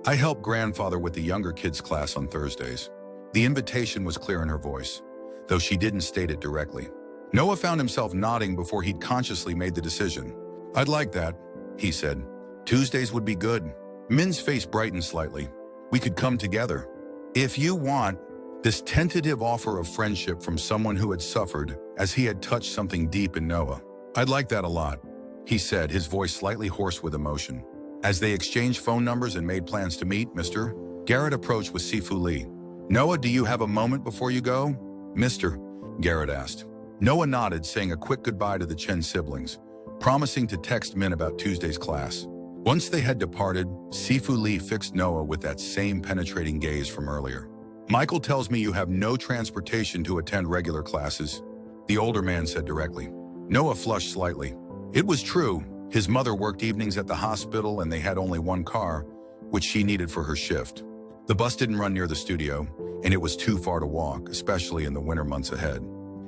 I help grandfather with the younger kids class on Thursdays. The invitation was clear in her voice. though she didn't state it directly. Noah found himself nodding before he'd consciously made the decision. "I'd like that," he said. "Tuesdays would be good." Min's face brightened slightly. "We could come together. If you want." This tentative offer of friendship from someone who had suffered, as he had touched something deep in Noah. "I'd like that a lot," he said, his voice slightly hoarse with emotion. As they exchanged phone numbers and made plans to meet, Mr. Garrett approached with Sifu Lee. "Noah, do you have a moment before you go?" "Mr. Garrett asked. Noah nodded, saying a quick goodbye to the Chen siblings, promising to text Min about Tuesday's class. Once they had departed, Sifu Lee fixed Noah with that same penetrating gaze from earlier. "Michael tells me you have no transportation to attend regular classes," the older man said directly. Noah flushed slightly. It was true. His mother worked evenings at the hospital and they had only one car, which she needed for her shift. The bus didn't run near the studio, and it was too far to walk, especially in the winter months ahead.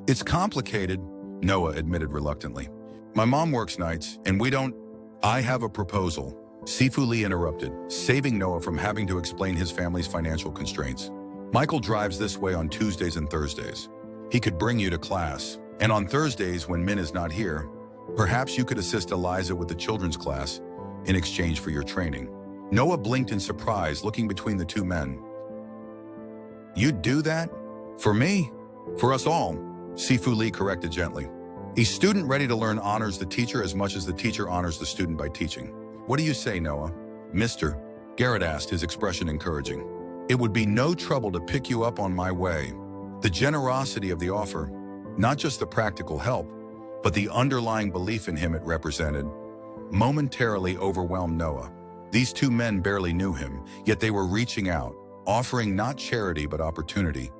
"It's complicated," Noah admitted reluctantly. "My mom works nights, and we don't—" "I have a proposal," Sifu Lee interrupted, saving Noah from having to explain his family's financial constraints. "Michael drives this way on Tuesdays and Thursdays. He could bring you to class, and on Thursdays when Min is not here, perhaps you could assist Eliza with the children's class in exchange for your training." Noah blinked in surprise, looking between the two men. "You'd do that? For me? For us all?" Sifu Lee corrected gently. "A student ready to learn honors the teacher as much as the teacher honors the student by teaching. What do you say, Noah?" "Mr. Garrett asked, his expression encouraging. "It would be no trouble to pick you up on my way." The generosity of the offer, not just the practical help, but the underlying belief in him it represented, momentarily overwhelmed Noah. These two men barely knew him, yet they were reaching out, offering not charity but opportunity,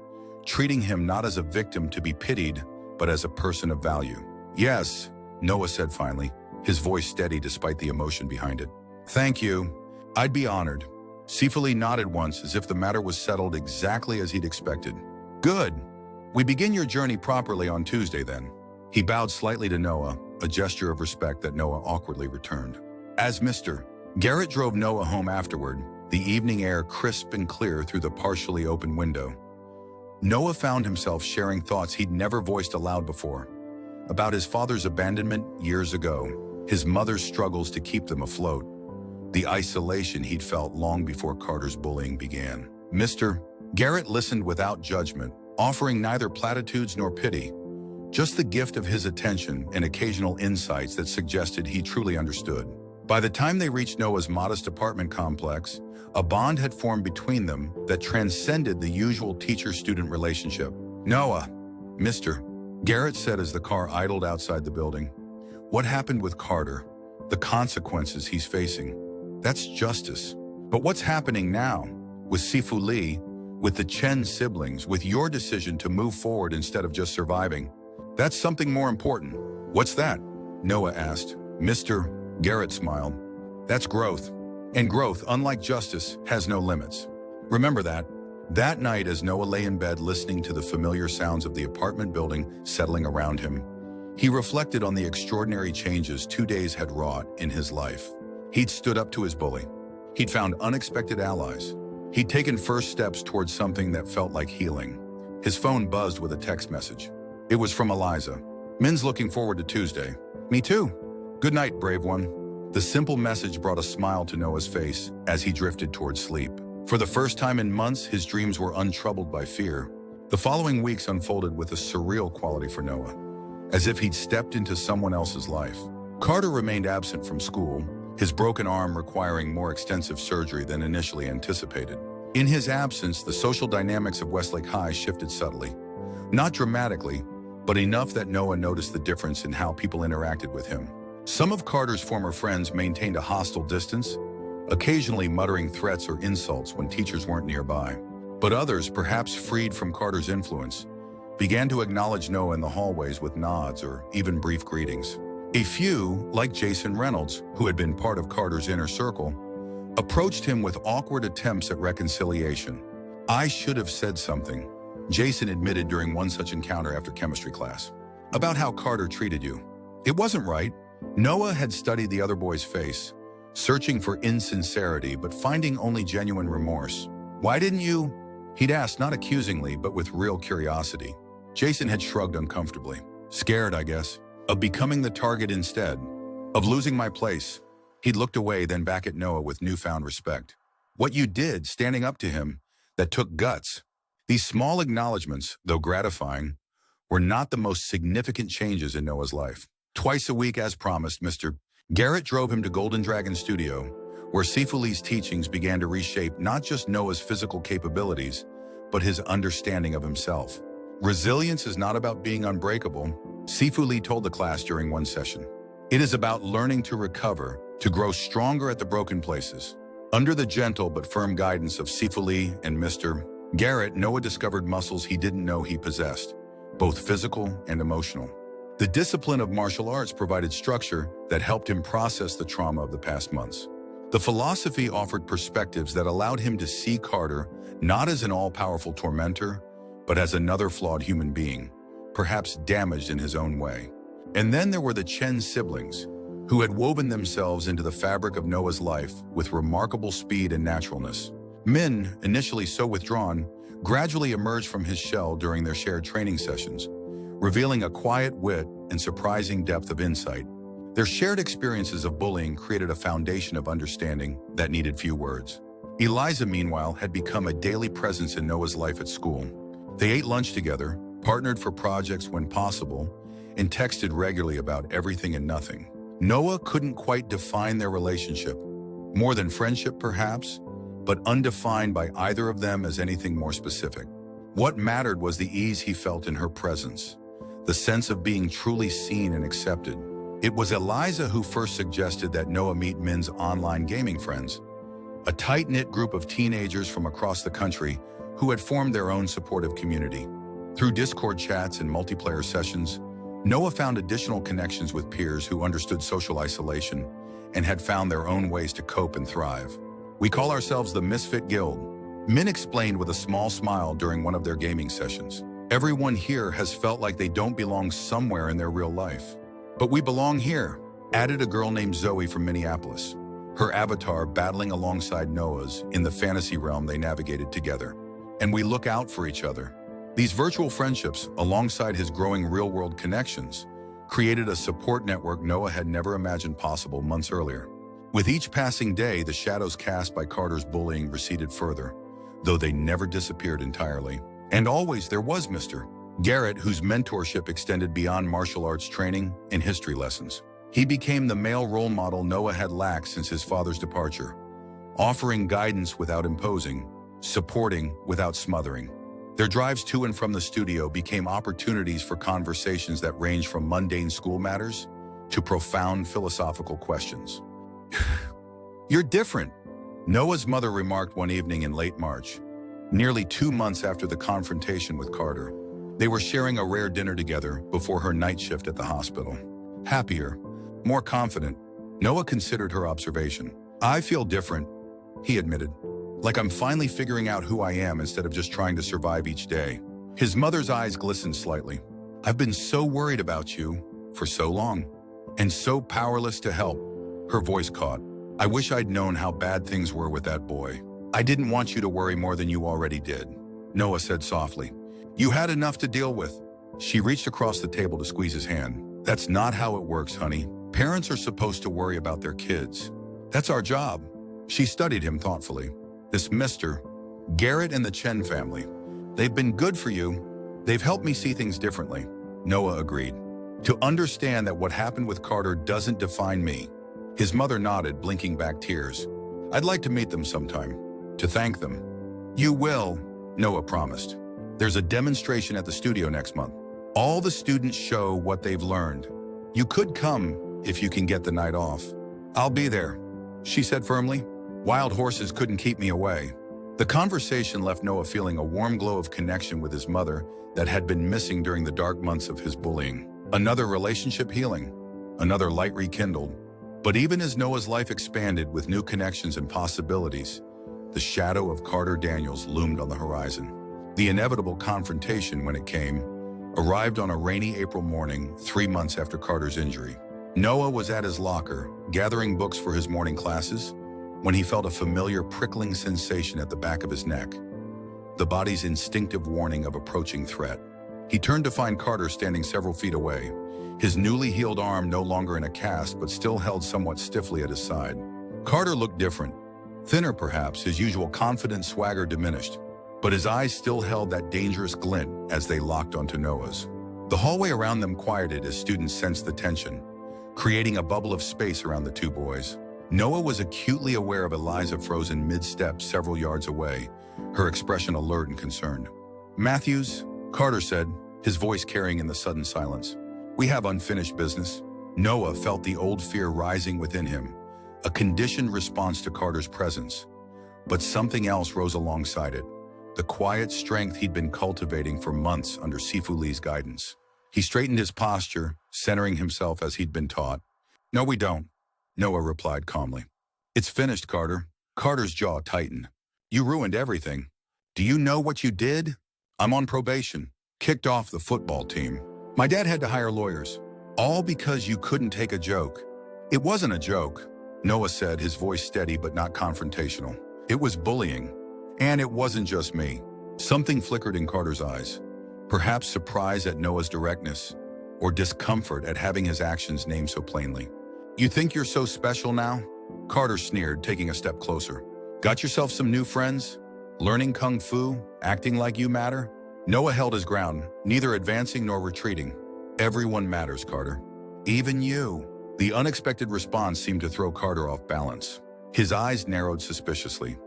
treating him not as a victim to be pitied, but as a person of value. "Yes," Noah said finally, his voice steady despite the emotion behind it. "Thank you. I'd be honored." Sifu Lee nodded once, as if the matter was settled exactly as he'd expected. "Good. We begin your journey properly on Tuesday then." He bowed slightly to Noah, a gesture of respect that Noah awkwardly returned. As Mr. Garrett drove Noah home afterward, the evening air crisp and clear through the partially open window, Noah found himself sharing thoughts he'd never voiced aloud before. About his father's abandonment years ago, his mother's struggles to keep them afloat, the isolation he'd felt long before Carter's bullying began. Mr. Garrett listened without judgment, offering neither platitudes nor pity, just the gift of his attention and occasional insights that suggested he truly understood. By the time they reached Noah's modest apartment complex, a bond had formed between them that transcended the usual teacher-student relationship. "Noah," Mr. Garrett said as the car idled outside the building, "what happened with Carter? The consequences he's facing. That's justice. But what's happening now? With Sifu Lee, with the Chen siblings, with your decision to move forward instead of just surviving? That's something more important." "What's that?" Noah asked. Mr. Garrett smiled. "That's growth. And growth, unlike justice, has no limits. Remember that." That night, as Noah lay in bed listening to the familiar sounds of the apartment building settling around him, he reflected on the extraordinary changes 2 days had wrought in his life. He'd stood up to his bully. He'd found unexpected allies. He'd taken first steps towards something that felt like healing. His phone buzzed with a text message. It was from Eliza. "Min's looking forward to Tuesday." "Me too. Good night, brave one." The simple message brought a smile to Noah's face as he drifted towards sleep. For the first time in months, his dreams were untroubled by fear. The following weeks unfolded with a surreal quality for Noah, as if he'd stepped into someone else's life. Carter remained absent from school, his broken arm requiring more extensive surgery than initially anticipated. In his absence, the social dynamics of Westlake High shifted subtly. Not dramatically, but enough that Noah noticed the difference in how people interacted with him. Some of Carter's former friends maintained a hostile distance, occasionally muttering threats or insults when teachers weren't nearby. But others, perhaps freed from Carter's influence, began to acknowledge Noah in the hallways with nods or even brief greetings. A few, like Jason Reynolds, who had been part of Carter's inner circle, approached him with awkward attempts at reconciliation. "I should have said something," Jason admitted during one such encounter after chemistry class, "about how Carter treated you. It wasn't right." Noah had studied the other boy's face, searching for insincerity but finding only genuine remorse. "Why didn't you?" he'd asked, not accusingly but with real curiosity. Jason had shrugged uncomfortably. Scared, I guess, of becoming the target instead, of losing my place. He'd looked away, then back at Noah with newfound respect. What you did, standing up to him, that took guts. These small acknowledgments, though gratifying, were not the most significant changes in Noah's life. Twice a week, as promised, Mr. Garrett drove him to Golden Dragon Studio, where Sifuli's teachings began to reshape not just Noah's physical capabilities, but his understanding of himself. Resilience is not about being unbreakable, Sifuli told the class during one session. It is about learning to recover, to grow stronger at the broken places. Under the gentle but firm guidance of Sifuli and Mr. Garrett, Noah discovered muscles he didn't know he possessed, both physical and emotional. The discipline of martial arts provided structure that helped him process the trauma of the past months. The philosophy offered perspectives that allowed him to see Carter not as an all-powerful tormentor, but as another flawed human being, perhaps damaged in his own way. And then there were the Chen siblings, who had woven themselves into the fabric of Noah's life with remarkable speed and naturalness. Min, initially so withdrawn, gradually emerged from his shell during their shared training sessions, revealing a quiet wit and surprising depth of insight. Their shared experiences of bullying created a foundation of understanding that needed few words. Eliza, meanwhile, had become a daily presence in Noah's life at school. They ate lunch together, partnered for projects when possible, and texted regularly about everything and nothing. Noah couldn't quite define their relationship. More than friendship, perhaps, but undefined by either of them as anything more specific. What mattered was the ease he felt in her presence, the sense of being truly seen and accepted. It was Eliza who first suggested that Noah meet Min's online gaming friends, a tight-knit group of teenagers from across the country who had formed their own supportive community. Through Discord chats and multiplayer sessions, Noah found additional connections with peers who understood social isolation and had found their own ways to cope and thrive. We call ourselves the Misfit Guild, Min explained with a small smile during one of their gaming sessions. Everyone here has felt like they don't belong somewhere in their real life. But we belong here, added a girl named Zoe from Minneapolis, her avatar battling alongside Noah's in the fantasy realm they navigated together. And we look out for each other. These virtual friendships, alongside his growing real-world connections, created a support network Noah had never imagined possible months earlier. With each passing day, the shadows cast by Carter's bullying receded further, though they never disappeared entirely. And always there was Mr. Garrett, whose mentorship extended beyond martial arts training and history lessons. He became the male role model Noah had lacked since his father's departure, offering guidance without imposing, supporting without smothering. Their drives to and from the studio became opportunities for conversations that ranged from mundane school matters to profound philosophical questions. You're different, Noah's mother remarked one evening in late March, nearly 2 months after the confrontation with Carter. They were sharing a rare dinner together before her night shift at the hospital. Happier, more confident, Noah considered her observation. I feel different, he admitted. Like I'm finally figuring out who I am instead of just trying to survive each day. His mother's eyes glistened slightly. I've been so worried about you for so long, and so powerless to help. Her voice caught. I wish I'd known how bad things were with that boy. I didn't want you to worry more than you already did, Noah said softly. You had enough to deal with. She reached across the table to squeeze his hand. That's not how it works, honey. Parents are supposed to worry about their kids. That's our job. She studied him thoughtfully. This Mr. Garrett and the Chen family. They've been good for you. They've helped me see things differently. Noah agreed. To understand that what happened with Carter doesn't define me. His mother nodded, blinking back tears. I'd like to meet them sometime. To thank them. You will, Noah promised. There's a demonstration at the studio next month. All the students show what they've learned. You could come if you can get the night off. I'll be there, she said firmly. Wild horses couldn't keep me away. The conversation left Noah feeling a warm glow of connection with his mother that had been missing during the dark months of his bullying. Another relationship healing, another light rekindled. But even as Noah's life expanded with new connections and possibilities, the shadow of Carter Daniels loomed on the horizon. The inevitable confrontation, when it came, arrived on a rainy April morning 3 months after Carter's injury. Noah was at his locker, gathering books for his morning classes, when he felt a familiar prickling sensation at the back of his neck, the body's instinctive warning of approaching threat. He turned to find Carter standing several feet away, his newly healed arm no longer in a cast but still held somewhat stiffly at his side. Carter looked different. Thinner perhaps, his usual confident swagger diminished, but his eyes still held that dangerous glint as they locked onto Noah's. The hallway around them quieted as students sensed the tension, creating a bubble of space around the two boys. Noah was acutely aware of Eliza frozen mid-step several yards away, her expression alert and concerned. "Matthews," Carter said, his voice carrying in the sudden silence. "We have unfinished business." Noah felt the old fear rising within him, a conditioned response to Carter's presence. But something else rose alongside it, the quiet strength he'd been cultivating for months under Sifu Lee's guidance. He straightened his posture, centering himself as he'd been taught. "No, we don't," Noah replied calmly. "It's finished, Carter." Carter's jaw tightened. "You ruined everything. Do you know what you did? I'm on probation, kicked off the football team. My dad had to hire lawyers, all because you couldn't take a joke." "It wasn't a joke," Noah said, his voice steady but not confrontational. "It was bullying. And it wasn't just me." Something flickered in Carter's eyes, perhaps surprise at Noah's directness, or discomfort at having his actions named so plainly. "You think you're so special now?" Carter sneered, taking a step closer. "Got yourself some new friends? Learning kung fu? Acting like you matter?" Noah held his ground, neither advancing nor retreating. "Everyone matters, Carter. Even you." The unexpected response seemed to throw Carter off balance. His eyes narrowed suspiciously.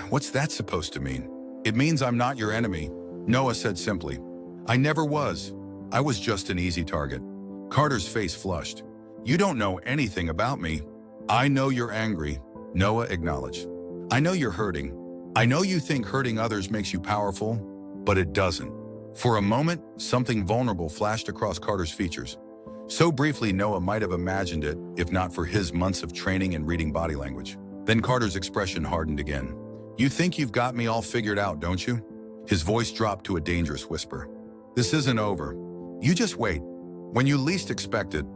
"What's that supposed to mean?" "It means I'm not your enemy," Noah said simply. "I never was. I was just an easy target." Carter's face flushed. "You don't know anything about me." "I know you're angry," Noah acknowledged. "I know you're hurting. I know you think hurting others makes you powerful, but it doesn't." For a moment, something vulnerable flashed across Carter's features. So briefly, Noah might have imagined it, if not for his months of training and reading body language. Then Carter's expression hardened again. "You think you've got me all figured out, don't you?" His voice dropped to a dangerous whisper. "This isn't over. You just wait. When you least expect it."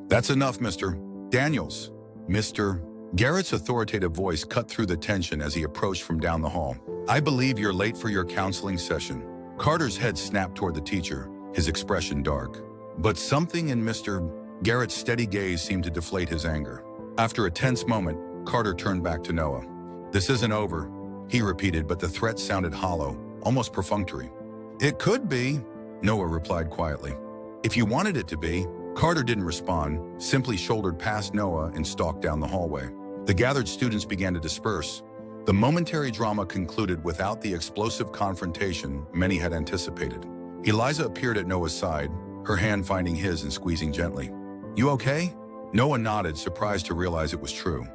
"That's enough, Mr. Daniels." "Mr. Garrett's authoritative voice cut through the tension as he approached from down the hall. "I believe you're late for your counseling session." Carter's head snapped toward the teacher, his expression dark. But something in Mr. Garrett's steady gaze seemed to deflate his anger. After a tense moment, Carter turned back to Noah. "This isn't over," he repeated, but the threat sounded hollow, almost perfunctory. "It could be," Noah replied quietly. "If you wanted it to be." Carter didn't respond, simply shouldered past Noah and stalked down the hallway. The gathered students began to disperse. The momentary drama concluded without the explosive confrontation many had anticipated. Eliza appeared at Noah's side, her hand finding his and squeezing gently. "You okay?" Noah nodded, surprised to realize it was true.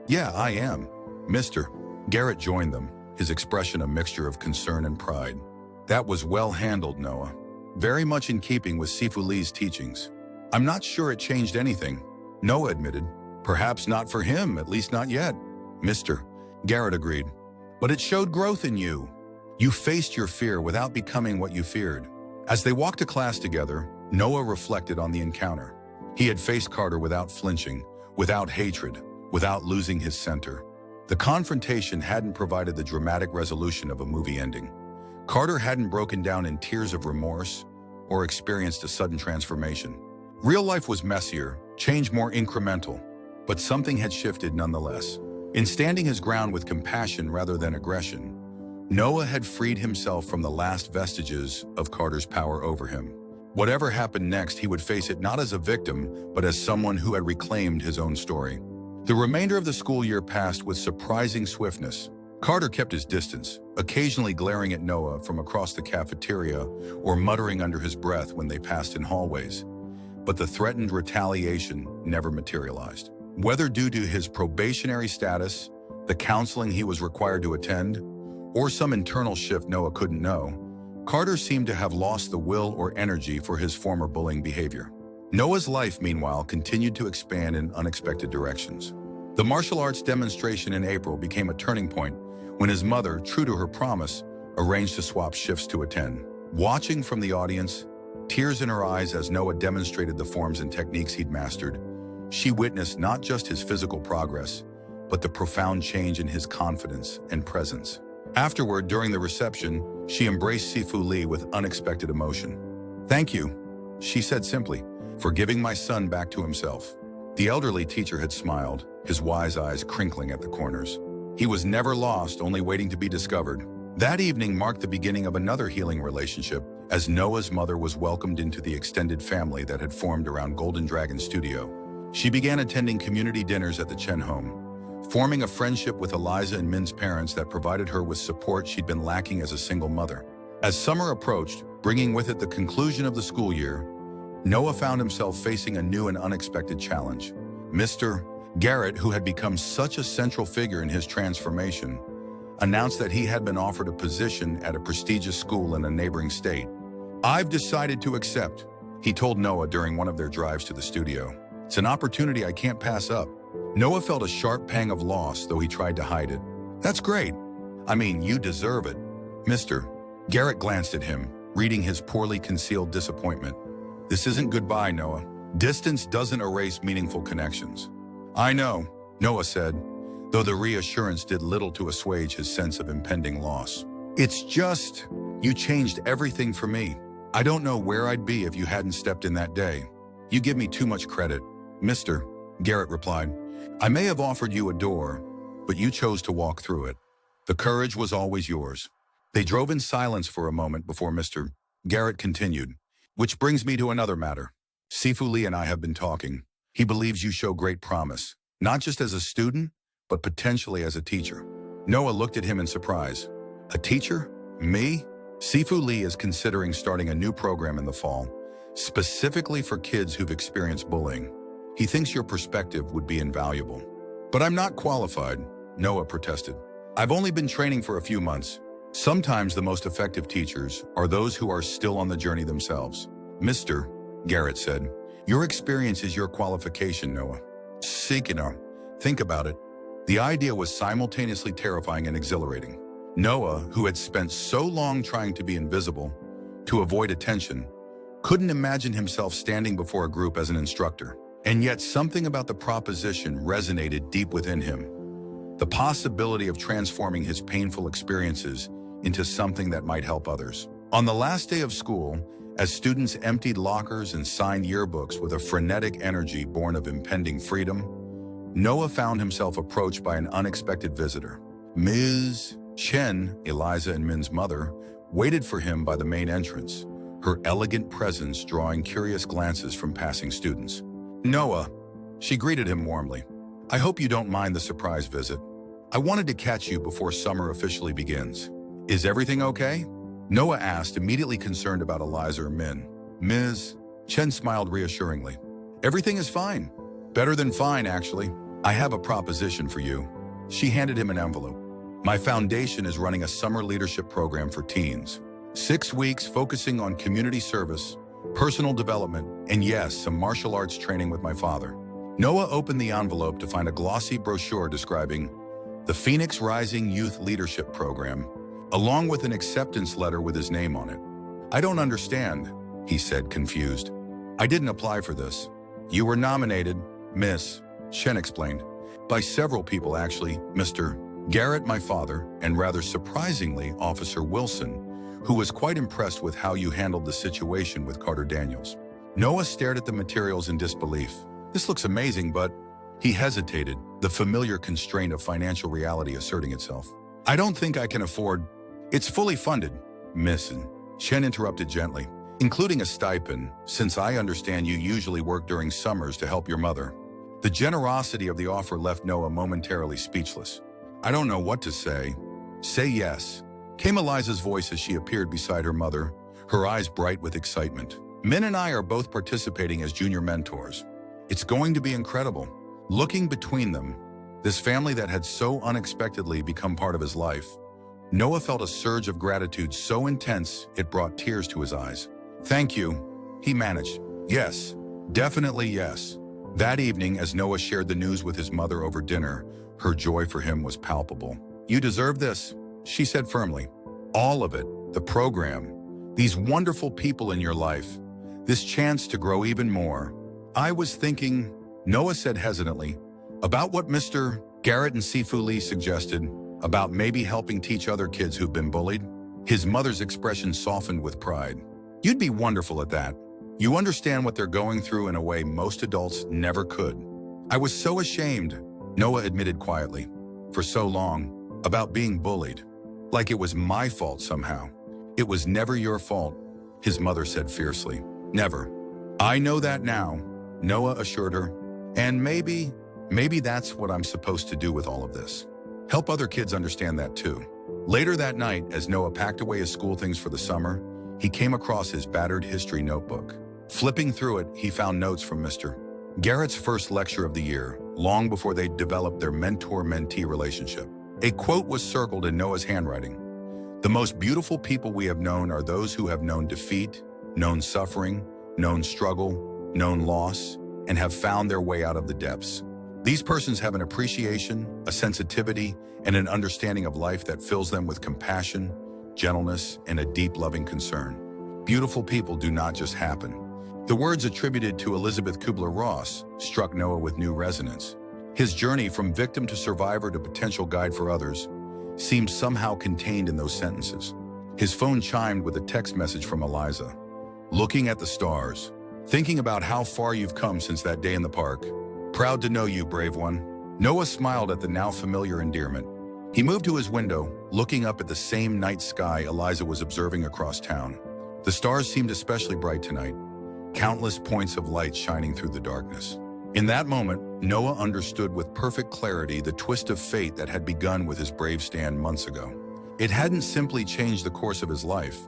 "Yeah, I am." Mr. Garrett joined them, his expression a mixture of concern and pride. "That was well handled, Noah. Very much in keeping with Sifu Lee's teachings." "I'm not sure it changed anything," Noah admitted. "Perhaps not for him, at least not yet." Mr. Garrett agreed. "But it showed growth in you. You faced your fear without becoming what you feared." As they walked to class together, Noah reflected on the encounter. He had faced Carter without flinching, without hatred, without losing his center. The confrontation hadn't provided the dramatic resolution of a movie ending. Carter hadn't broken down in tears of remorse or experienced a sudden transformation. Real life was messier, change more incremental, but something had shifted nonetheless. In standing his ground with compassion rather than aggression, Noah had freed himself from the last vestiges of Carter's power over him. Whatever happened next, he would face it not as a victim, but as someone who had reclaimed his own story. The remainder of the school year passed with surprising swiftness. Carter kept his distance, occasionally glaring at Noah from across the cafeteria or muttering under his breath when they passed in hallways. But the threatened retaliation never materialized. Whether due to his probationary status, the counseling he was required to attend, or some internal shift Noah couldn't know, Carter seemed to have lost the will or energy for his former bullying behavior. Noah's life, meanwhile, continued to expand in unexpected directions. The martial arts demonstration in April became a turning point when his mother, true to her promise, arranged to swap shifts to attend. Watching from the audience, tears in her eyes as Noah demonstrated the forms and techniques he'd mastered, she witnessed not just his physical progress, but the profound change in his confidence and presence. Afterward, during the reception, she embraced Sifu Lee with unexpected emotion. "Thank you," she said simply, "for giving my son back to himself." The elderly teacher had smiled, his wise eyes crinkling at the corners. He was never lost, only waiting to be discovered. That evening marked the beginning of another healing relationship, as Noah's mother was welcomed into the extended family that had formed around Golden Dragon Studio. She began attending community dinners at the Chen home, forming a friendship with Eliza and Min's parents that provided her with support she'd been lacking as a single mother. As summer approached, bringing with it the conclusion of the school year, Noah found himself facing a new and unexpected challenge. Mr. Garrett, who had become such a central figure in his transformation, announced that he had been offered a position at a prestigious school in a neighboring state. "I've decided to accept," he told Noah during one of their drives to the studio. "It's an opportunity I can't pass up." Noah felt a sharp pang of loss, though he tried to hide it. "That's great. I mean, you deserve it." Mr. Garrett glanced at him, reading his poorly concealed disappointment. "This isn't goodbye, Noah. Distance doesn't erase meaningful connections." "I know," Noah said, though the reassurance did little to assuage his sense of impending loss. "It's just, you changed everything for me. I don't know where I'd be if you hadn't stepped in that day. You give me too much credit." "Mr. Garrett replied, "I may have offered you a door, but you chose to walk through it. The courage was always yours." They drove in silence for a moment before Mr. Garrett continued. "Which brings me to another matter. Sifu Lee and I have been talking. He believes you show great promise, not just as a student, but potentially as a teacher." Noah looked at him in surprise. "A teacher? Me?" Sifu Lee is considering starting a new program in the fall, specifically for kids who've experienced bullying. He thinks your perspective would be invaluable. "But I'm not qualified," Noah protested. "I've only been training for a few months." Sometimes the most effective teachers are those who are still on the journey themselves. "Mr. Garrett said, "Your experience is your qualification, Noah." Think about it. The idea was simultaneously terrifying and exhilarating. Noah, who had spent so long trying to be invisible, to avoid attention, couldn't imagine himself standing before a group as an instructor. And yet something about the proposition resonated deep within him. The possibility of transforming his painful experiences into something that might help others. On the last day of school, as students emptied lockers and signed yearbooks with a frenetic energy born of impending freedom, Noah found himself approached by an unexpected visitor. Ms. Chen, Eliza and Min's mother, waited for him by the main entrance, her elegant presence drawing curious glances from passing students. "Noah," she greeted him warmly, "I hope you don't mind the surprise visit. I wanted to catch you before summer officially begins." "Is everything okay?" Noah asked, immediately concerned about Eliza or Min. Ms. Chen smiled reassuringly. "Everything is fine. Better than fine, actually. I have a proposition for you." She handed him an envelope. "My foundation is running a summer leadership program for teens. 6 weeks focusing on community service, personal development, and yes, some martial arts training with my father." Noah opened the envelope to find a glossy brochure describing the Phoenix Rising Youth Leadership Program, along with an acceptance letter with his name on it. "I don't understand," he said, confused. "I didn't apply for this." "You were nominated," Miss Chen explained, "by several people actually, Mr. Garrett, my father, and rather surprisingly, Officer Wilson, who was quite impressed with how you handled the situation with Carter Daniels." Noah stared at the materials in disbelief. "This looks amazing, but..." He hesitated, the familiar constraint of financial reality asserting itself. "I don't think I can afford..." "It's fully funded," Miss Chen interrupted gently, "including a stipend, since I understand you usually work during summers to help your mother." The generosity of the offer left Noah momentarily speechless. "I don't know what to say." "Say yes," came Eliza's voice as she appeared beside her mother, her eyes bright with excitement. "Min and I are both participating as junior mentors. It's going to be incredible." Looking between them, this family that had so unexpectedly become part of his life, Noah felt a surge of gratitude so intense it brought tears to his eyes. "Thank you," he managed. "Yes, definitely yes." That evening, as Noah shared the news with his mother over dinner, her joy for him was palpable. "You deserve this," she said firmly. "All of it, the program, these wonderful people in your life, this chance to grow even more." "I was thinking," Noah said hesitantly, "about what Mr. Garrett and Sifu Lee suggested. about maybe helping teach other kids who've been bullied. His mother's expression softened with pride. You'd be wonderful at that. You understand what they're going through in a way most adults never could. I was so ashamed, Noah admitted quietly, for so long, about being bullied. Like it was my fault somehow. It was never your fault, his mother said fiercely. Never. I know that now, Noah assured her. And maybe that's what I'm supposed to do with all of this. Help other kids understand that too. Later that night, as Noah packed away his school things for the summer, he came across his battered history notebook. Flipping through it, he found notes from Mr. Garrett's first lecture of the year, long before they'd developed their mentor-mentee relationship. A quote was circled in Noah's handwriting. The most beautiful people we have known are those who have known defeat, known suffering, known struggle, known loss, and have found their way out of the depths. These persons have an appreciation, a sensitivity, and an understanding of life that fills them with compassion, gentleness, and a deep loving concern. Beautiful people do not just happen. The words attributed to Elizabeth Kubler-Ross struck Noah with new resonance. His journey from victim to survivor to potential guide for others seemed somehow contained in those sentences. His phone chimed with a text message from Eliza. Looking at the stars, thinking about how far you've come since that day in the park. Proud to know you, brave one. Noah smiled at the now familiar endearment. He moved to his window, looking up at the same night sky Eliza was observing across town. The stars seemed especially bright tonight, countless points of light shining through the darkness. In that moment, Noah understood with perfect clarity the twist of fate that had begun with his brave stand months ago. It hadn't simply changed the course of his life.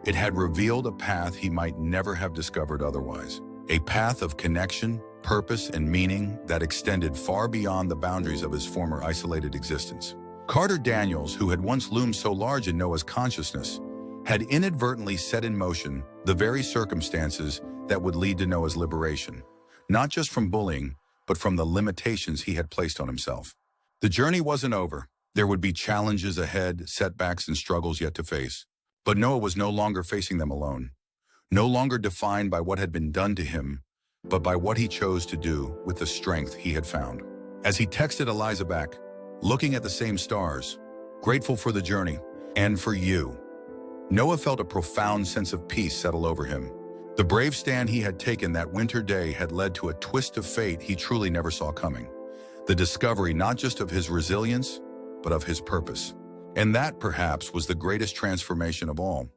It had revealed a path he might never have discovered otherwise. A path of connection, purpose, and meaning that extended far beyond the boundaries of his former isolated existence. Carter Daniels, who had once loomed so large in Noah's consciousness, had inadvertently set in motion the very circumstances that would lead to Noah's liberation, not just from bullying, but from the limitations he had placed on himself. The journey wasn't over. There would be challenges ahead, setbacks and struggles yet to face. But Noah was no longer facing them alone, no longer defined by what had been done to him, but by what he chose to do with the strength he had found. As he texted Eliza back, looking at the same stars, grateful for the journey, and for you, Noah felt a profound sense of peace settle over him. The brave stand he had taken that winter day had led to a twist of fate he truly never saw coming. The discovery not just of his resilience, but of his purpose. And that, perhaps, was the greatest transformation of all.